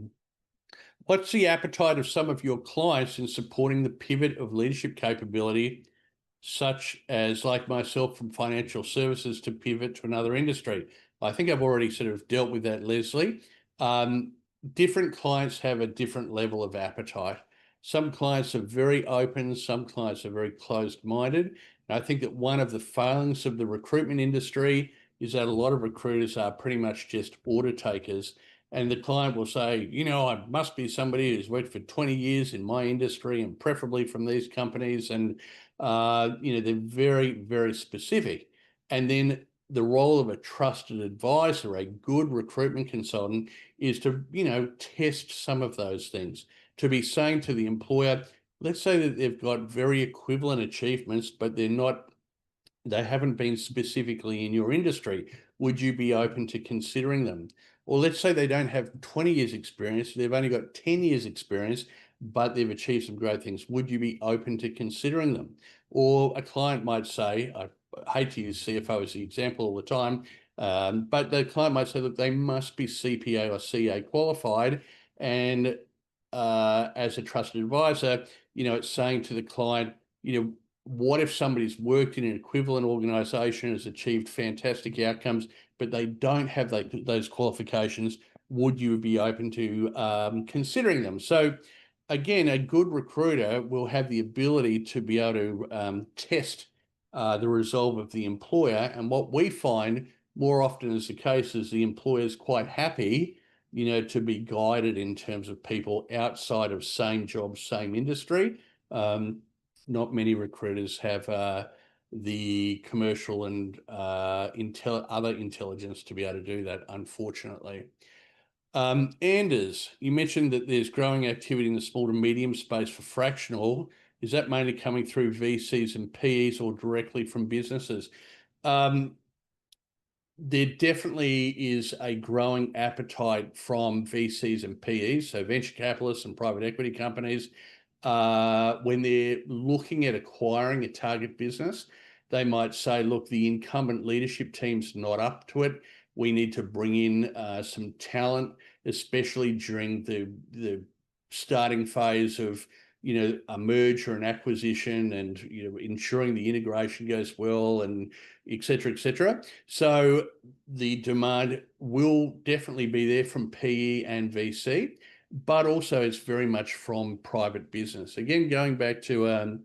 what's the appetite of some of your clients in supporting the pivot of leadership capability, such as like myself from financial services to pivot to another industry? I think I've already sort of dealt with that, Leslie. Different clients have a different level of appetite. Some clients are very open, some clients are very closed-minded. And I think that one of the failings of the recruitment industry is that a lot of recruiters are pretty much just order takers. And the client will say, you know, I must be somebody who's worked for 20 years in my industry and preferably from these companies. And, you know, they're very, very specific. And then the role of a trusted advisor, a good recruitment consultant, is to, you know, test some of those things, to be saying to the employer, let's say that they've got very equivalent achievements, but they haven't been specifically in your industry. Would you be open to considering them? Or let's say they don't have 20 years experience, they've only got 10 years experience, but they've achieved some great things. Would you be open to considering them? Or a client might say, I hate to use CFO as the example all the time, but the client might say that they must be CPA or CA qualified. And as a trusted advisor, you know, it's saying to the client, you know, what if somebody's worked in an equivalent organization, has achieved fantastic outcomes, but they don't have those qualifications? Would you be open to considering them? So again, a good recruiter will have the ability to be able to test the resolve of the employer. And what we find more often is the case is the employer is quite happy, you know, to be guided in terms of people outside of same job, same industry. Not many recruiters have the commercial and other intelligence to be able to do that, unfortunately. Anders, you mentioned that there's growing activity in the small to medium space for fractional. Is that mainly coming through VCs and PEs or directly from businesses? There definitely is a growing appetite from VCs and PEs, so venture capitalists and private equity companies. When they're looking at acquiring a target business, they might say, look, the incumbent leadership team's not up to it. We need to bring in some talent, especially during the starting phase of, you know, a merger and acquisition, and, you know, ensuring the integration goes well, and et cetera, et cetera. So the demand will definitely be there from PE and VC, but also it's very much from private business. Again, going back to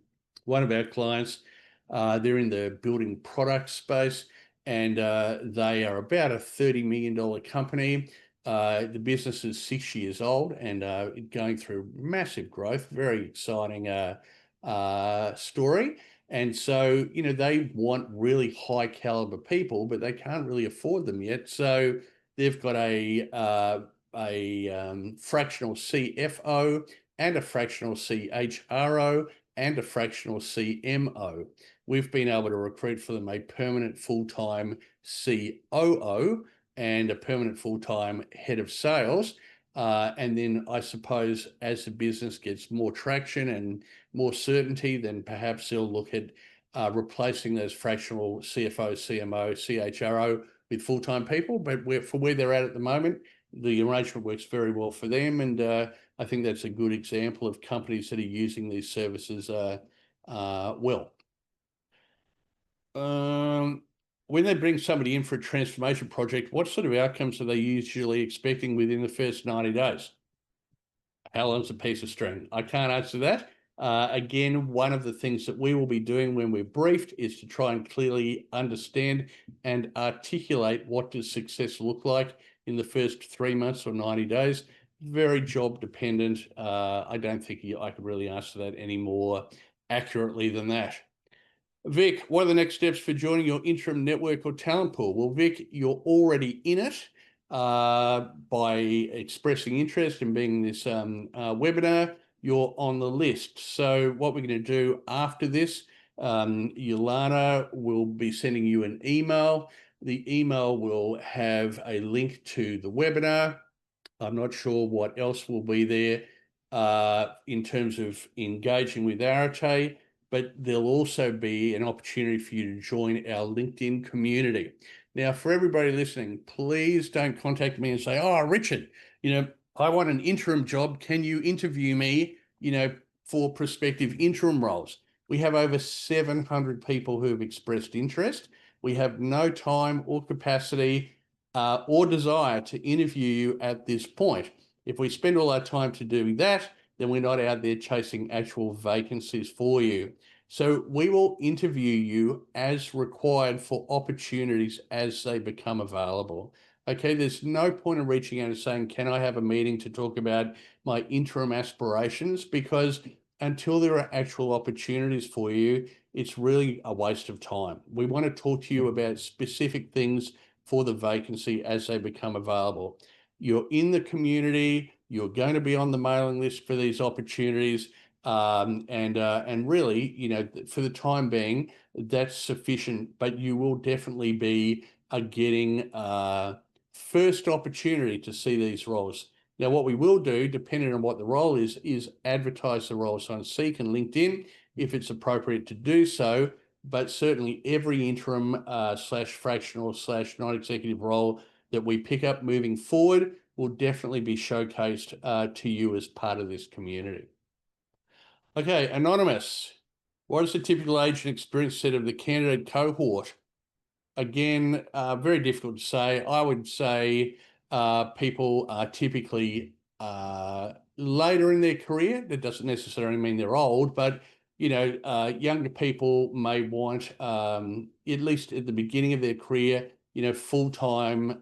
one of our clients, they're in the building product space, and they are about a $30 million company. The business is 6 years old and going through massive growth, very exciting story. And so, you know, they want really high caliber people, but they can't really afford them yet. So they've got a fractional CFO and a fractional CHRO and a fractional CMO. We've been able to recruit for them a permanent full-time COO and a permanent full-time head of sales. And then I suppose as the business gets more traction and more certainty, then perhaps they'll look at replacing those fractional CFO, CMO, CHRO with full-time people. But for where they're at the moment, the arrangement works very well for them, and I think that's a good example of companies that are using these services well. When they bring somebody in for a transformation project, what sort of outcomes are they usually expecting within the first 90 days? How long's a piece of string? I can't answer that. Again, one of the things that we will be doing when we're briefed is to try and clearly understand and articulate what does success look like in the first 3 months or 90 days. Very job dependent. I don't think I could really answer that any more accurately than that. Vic, what are the next steps for joining your interim network or talent pool? Well, Vic, you're already in it by expressing interest in being this webinar. You're on the list. So what we're going to do after this, Yolana will be sending you an email. The email will have a link to the webinar. I'm not sure what else will be there in terms of engaging with Arete, but there'll also be an opportunity for you to join our LinkedIn community. Now, for everybody listening, please don't contact me and say, oh, Richard, I want an interim job. Can you interview me, for prospective interim roles? We have over 700 people who have expressed interest. We have no time or capacity or desire to interview you at this point. If we spend all our time to doing that, then we're not out there chasing actual vacancies for you. So we will interview you as required for opportunities as they become available. Okay, there's no point in reaching out and saying, can I have a meeting to talk about my interim aspirations? Because until there are actual opportunities for you, it's really a waste of time. We want to talk to you about specific things for the vacancy as they become available. You're in the community, you're going to be on the mailing list for these opportunities, and really, for the time being, that's sufficient, but you will definitely be getting first opportunity to see these roles. Now, what we will do, depending on what the role is advertise the roles on Seek and LinkedIn if it's appropriate to do so. But certainly every interim slash fractional slash non-executive role that we pick up moving forward will definitely be showcased to you as part of this community. Okay, Anonymous. What is the typical age and experience set of the candidate cohort? Again, very difficult to say. I would say people are typically later in their career. That doesn't necessarily mean they're old, but younger people may want, at least at the beginning of their career, full-time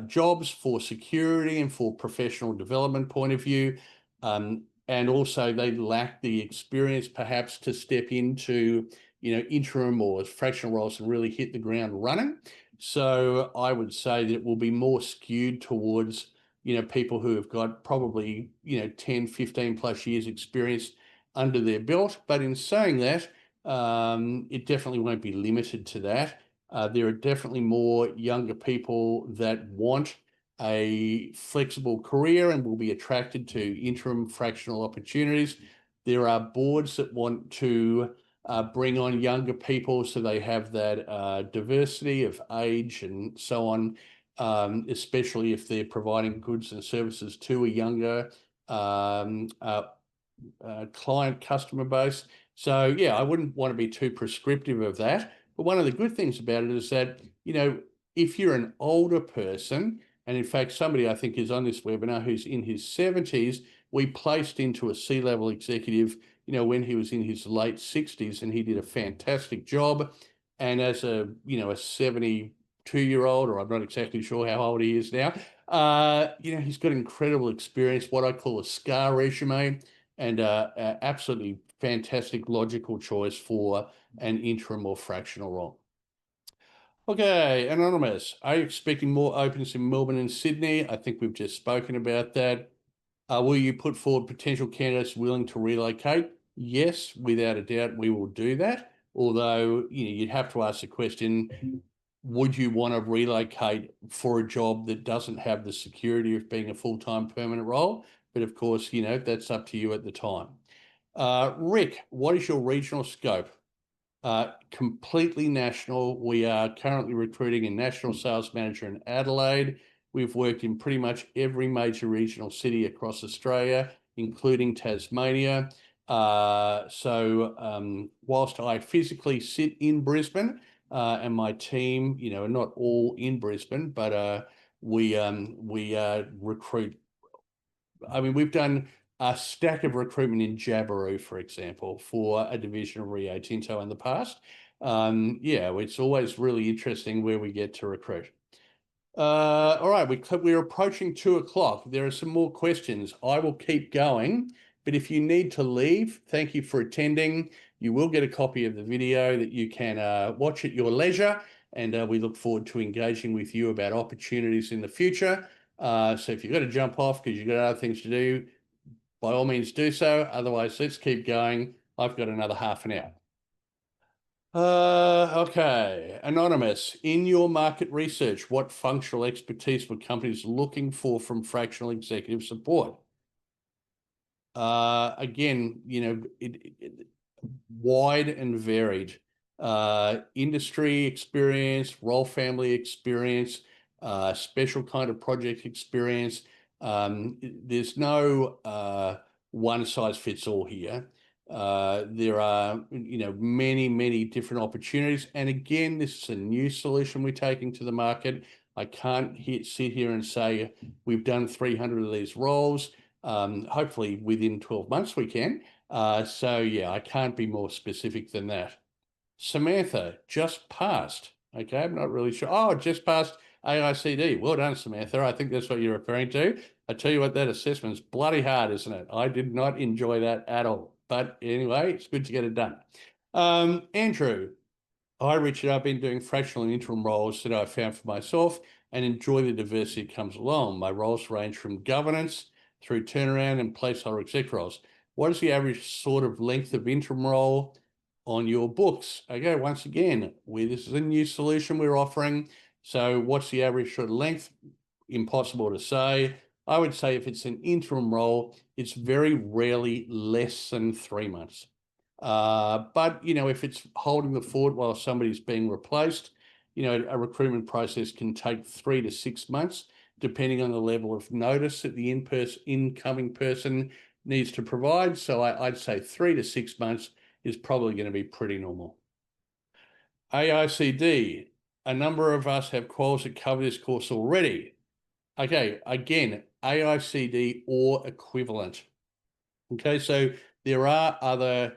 jobs for security and for professional development point of view. And also they lack the experience perhaps to step into interim or fractional roles and really hit the ground running. So I would say that it will be more skewed towards, people who have got probably, 10, 15 plus years experience under their belt. But in saying that, it definitely won't be limited to that. There are definitely more younger people that want a flexible career and will be attracted to interim fractional opportunities. There are boards that want to bring on younger people so they have that diversity of age and so on, especially if they're providing goods and services to a younger client customer base. So yeah, I wouldn't want to be too prescriptive of that. But one of the good things about it is that, if you're an older person, and in fact, somebody I think is on this webinar who's in his 70s, we placed into a C-level executive, when he was in his late 60s, and he did a fantastic job. And as a 72-year-old, or I'm not exactly sure how old he is now, he's got incredible experience, what I call a SCAR resume, and absolutely fantastic logical choice for an interim or fractional role. Okay, Anonymous, are you expecting more openings in Melbourne and Sydney? I think we've just spoken about that. Will you put forward potential candidates willing to relocate? Yes, without a doubt, we will do that. Although, you'd have to ask the question, would you want to relocate for a job that doesn't have the security of being a full-time permanent role? But of course, that's up to you at the time. Rick, what is your regional scope? Completely national. We are currently recruiting a national sales manager in Adelaide. We've worked in pretty much every major regional city across Australia, including Tasmania. Whilst I physically sit in Brisbane, and my team, are not all in Brisbane, but we recruit. I mean, we've done a stack of recruitment in Jabiru, for example, for a division of Rio Tinto in the past. It's always really interesting where we get to recruit. All right, we're approaching 2 o'clock. There are some more questions. I will keep going, but if you need to leave, thank you for attending. You will get a copy of the video that you can watch at your leisure, and we look forward to engaging with you about opportunities in the future. So if you've got to jump off because you've got other things to do, by all means do so. Otherwise, let's keep going. I've got another half an hour. Okay. Anonymous, in your market research, what functional expertise were companies looking for from fractional executive support? Again, wide and varied. Industry experience, role family experience, special kind of project experience. There's no one size fits all here. There are, many different opportunities. And again, this is a new solution we're taking to the market. I can't sit here and say we've done 300 of these roles. Hopefully within 12 months we can. I can't be more specific than that. Samantha, just passed. Okay, I'm not really sure. Oh, just passed AICD. Well done, Samantha. I think that's what you're referring to. I tell you what, that assessment's bloody hard, isn't it? I did not enjoy that at all. But anyway, it's good to get it done. Andrew, hi, Richard. I've been doing fractional and interim roles that I found for myself and enjoy the diversity that comes along. My roles range from governance through turnaround and placeholder exec roles. What is the average sort of length of interim role on your books? Okay, once again, this is a new solution we're offering. So what's the average sort of length? Impossible to say. I would say if it's an interim role, it's very rarely less than 3 months. But if it's holding the fort while somebody's being replaced, a recruitment process can take 3 to 6 months, depending on the level of notice that the incoming person needs to provide. So I'd say 3 to 6 months is probably going to be pretty normal. AICD, a number of us have quals that cover this course already. Okay, again, AICD or equivalent. Okay, so there are other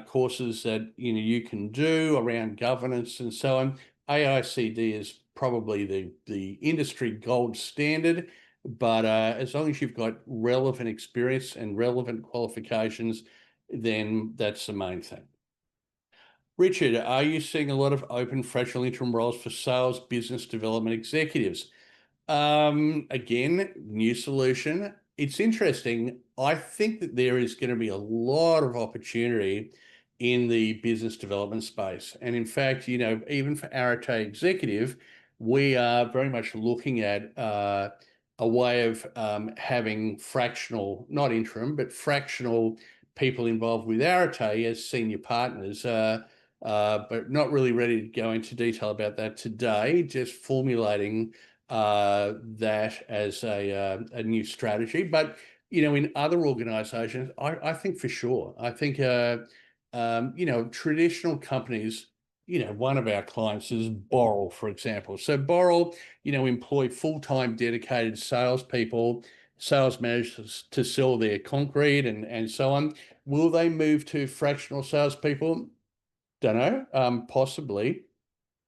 courses that you can do around governance and so on. AICD is probably the industry gold standard, but as long as you've got relevant experience and relevant qualifications, then that's the main thing. Richard, are you seeing a lot of open fractional interim roles for sales business development executives? Again, new solution. It's interesting. I think that there is going to be a lot of opportunity in the business development space. And in fact, even for Arete Executive, we are very much looking at a way of having fractional, not interim, but fractional people involved with Arete as senior partners. But not really ready to go into detail about that today, just formulating that as a new strategy. But in other organizations, I think for sure. I think traditional companies, one of our clients is Boral, for example. So Boral, employ full-time dedicated salespeople, sales managers to sell their concrete and so on. Will they move to fractional salespeople? Don't know, possibly.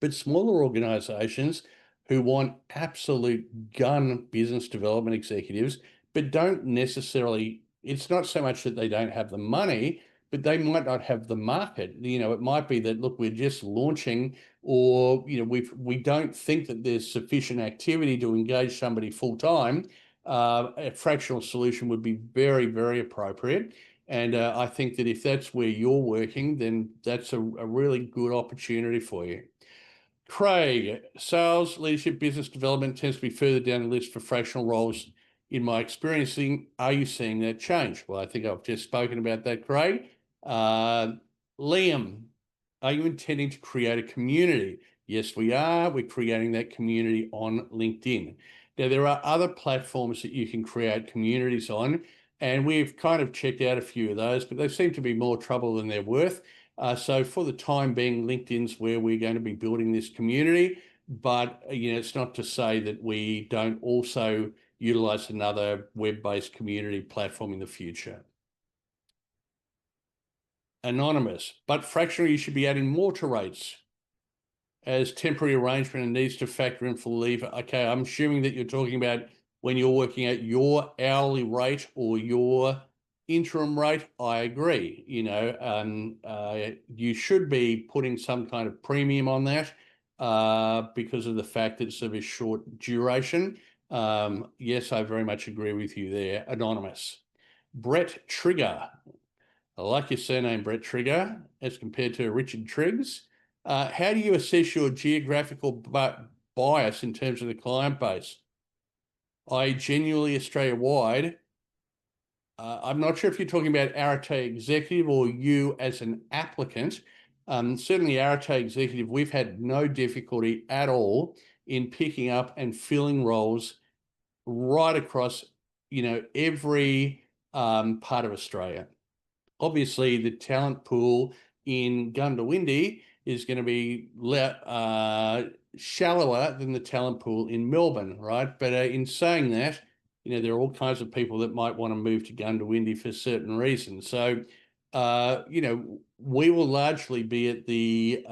But smaller organizations who want absolute gun business development executives, but don't necessarily, it's not so much that they don't have the money, but they might not have the market. It might be that, look, we're just launching, or, we don't think that there's sufficient activity to engage somebody full time. A fractional solution would be very, very appropriate. And I think that if that's where you're working, then that's a really good opportunity for you. Craig, sales, leadership, business development tends to be further down the list for fractional roles. In my experiencing, are you seeing that change? Well, I think I've just spoken about that, Craig. Liam, are you intending to create a community? Yes, we are. We're creating that community on LinkedIn. Now, there are other platforms that you can create communities on, and we've kind of checked out a few of those, but they seem to be more trouble than they're worth. So for the time being, LinkedIn's where we're going to be building this community, but it's not to say that we don't also utilize another web-based community platform in the future. Anonymous, but fractional, you should be adding more to rates as temporary arrangement and needs to factor in for leave. Okay, I'm assuming that you're talking about when you're working at your hourly rate or your interim rate. I agree. You should be putting some kind of premium on that because of the fact that it's of a short duration. Yes, I very much agree with you there. Anonymous. Brett Trigger. I like your surname, Brett Trigger, as compared to Richard Triggs. How do you assess your geographical bias in terms of the client base? I genuinely Australia-wide. I'm not sure if you're talking about Arete Executive or you as an applicant. Certainly Arete Executive, we've had no difficulty at all in picking up and filling roles right across, every part of Australia. Obviously, the talent pool in Gundawindi is going to be shallower than the talent pool in Melbourne, right? But in saying that, there are all kinds of people that might want to move to Gundawindi for certain reasons. So, we will largely be at the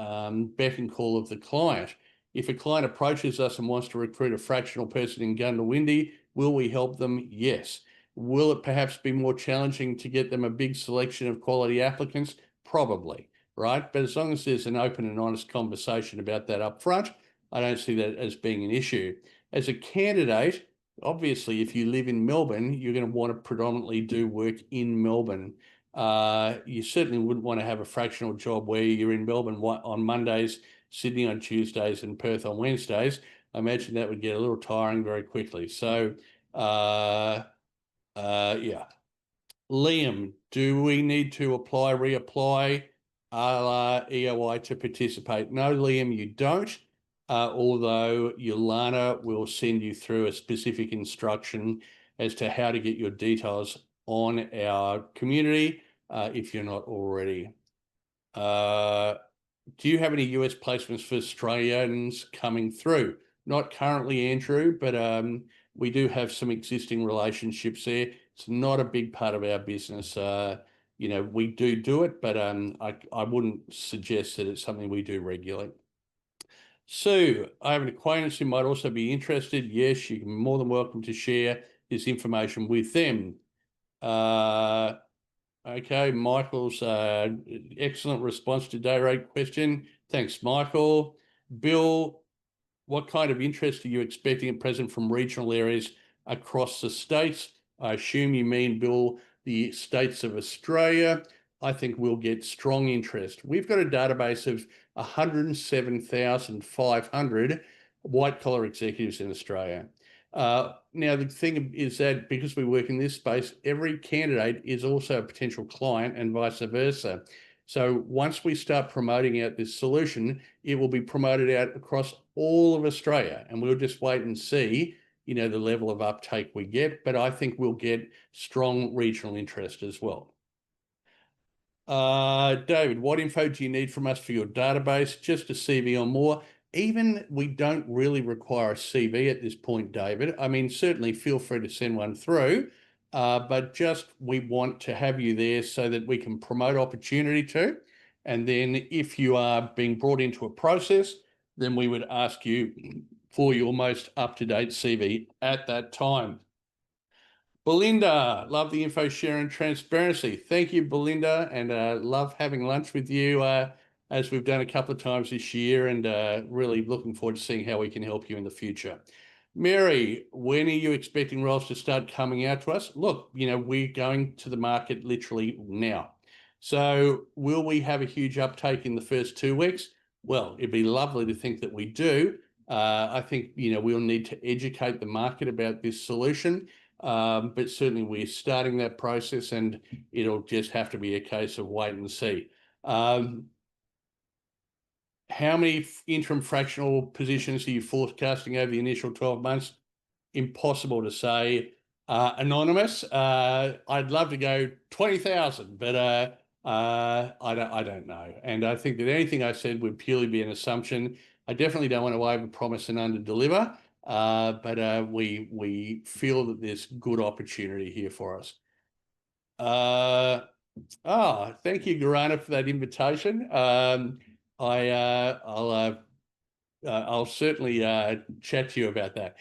beck and call of the client. If a client approaches us and wants to recruit a fractional person in Gundawindi, will we help them? Yes. Will it perhaps be more challenging to get them a big selection of quality applicants? Probably, right? But as long as there's an open and honest conversation about that up front, I don't see that as being an issue. As a candidate, obviously, if you live in Melbourne, you're going to want to predominantly do work in Melbourne. You certainly wouldn't want to have a fractional job where you're in Melbourne on Mondays, Sydney on Tuesdays, and Perth on Wednesdays. I imagine that would get a little tiring very quickly. So, yeah. Liam, do we need to reapply EOI to participate? No, Liam, you don't. Although Yolana will send you through a specific instruction as to how to get your details on our community if you're not already. Do you have any US placements for Australians coming through? Not currently, Andrew, but we do have some existing relationships there. It's not a big part of our business. We do it, but I wouldn't suggest that it's something we do regularly. Sue, I have an acquaintance who might also be interested. Yes, you're more than welcome to share this information with them. Okay, Michael's excellent response to day rate question. Thanks, Michael. Bill, what kind of interest are you expecting at present from regional areas across the states? I assume you mean, Bill, the states of Australia. I think we'll get strong interest. We've got a database of 107,500 white-collar executives in Australia. Now, the thing is that because we work in this space, every candidate is also a potential client and vice versa. So once we start promoting out this solution, it will be promoted out across all of Australia, and we'll just wait and see, the level of uptake we get. But I think we'll get strong regional interest as well. David, what info do you need from us for your database? Just a CV or more. Even we don't really require a CV at this point, David. I mean, certainly feel free to send one through, but just we want to have you there so that we can promote opportunity to. And then if you are being brought into a process, then we would ask you for your most up-to-date CV at that time. Belinda, love the info share and transparency. Thank you, Belinda, and love having lunch with you as we've done a couple of times this year, and really looking forward to seeing how we can help you in the future. Mary, when are you expecting roles to start coming out to us? Look, we're going to the market literally now. So will we have a huge uptake in the first 2 weeks? Well, it'd be lovely to think that we do. I think, we'll need to educate the market about this solution. But certainly we're starting that process, and it'll just have to be a case of wait and see. How many interim fractional positions are you forecasting over the initial 12 months? impossible to say. Anonymous, I'd love to go 20,000, but I don't know. And I think that anything I said would purely be an assumption. I definitely don't want to overpromise and underdeliver, but we feel that there's good opportunity here for us. Thank you, Garana, for that invitation. I'll certainly chat to you about that.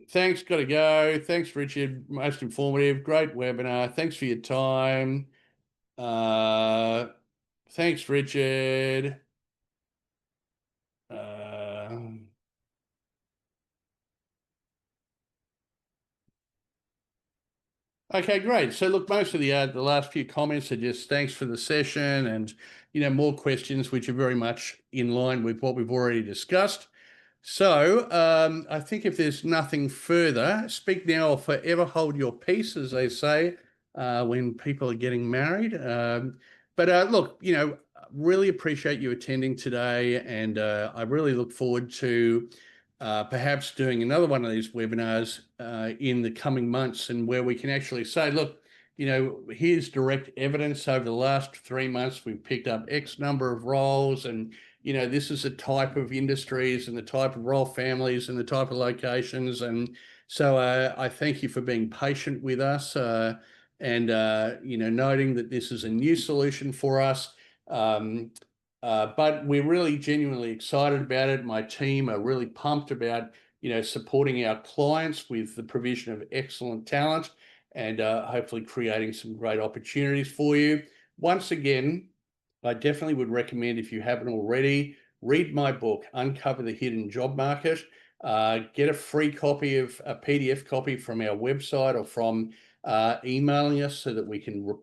Thanks, got to go. Thanks, Richard. Most informative. Great webinar. Thanks for your time. Thanks, Richard. Okay, great. So look, most of the last few comments are just thanks for the session and, more questions, which are very much in line with what we've already discussed. So I think if there's nothing further, speak now or forever hold your peace, as they say, when people are getting married. But look, really appreciate you attending today, and I really look forward to perhaps doing another one of these webinars in the coming months, and where we can actually say, look, here's direct evidence. Over the last 3 months, we've picked up X number of roles, and this is the type of industries and the type of role families and the type of locations. And so I thank you for being patient with us and noting that this is a new solution for us. But we're really genuinely excited about it. My team are really pumped about, supporting our clients with the provision of excellent talent and hopefully creating some great opportunities for you. Once again, I definitely would recommend, if you haven't already, read my book, Uncover the Hidden Job Market. Get a free copy of a PDF copy from our website or from emailing us so that we can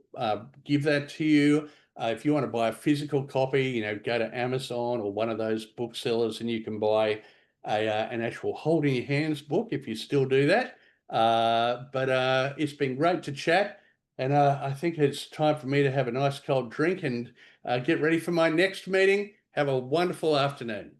give that to you. If you want to buy a physical copy, go to Amazon or one of those booksellers and you can buy an actual hold in your hands book if you still do that. But it's been great to chat, and I think it's time for me to have a nice cold drink and get ready for my next meeting. Have a wonderful afternoon.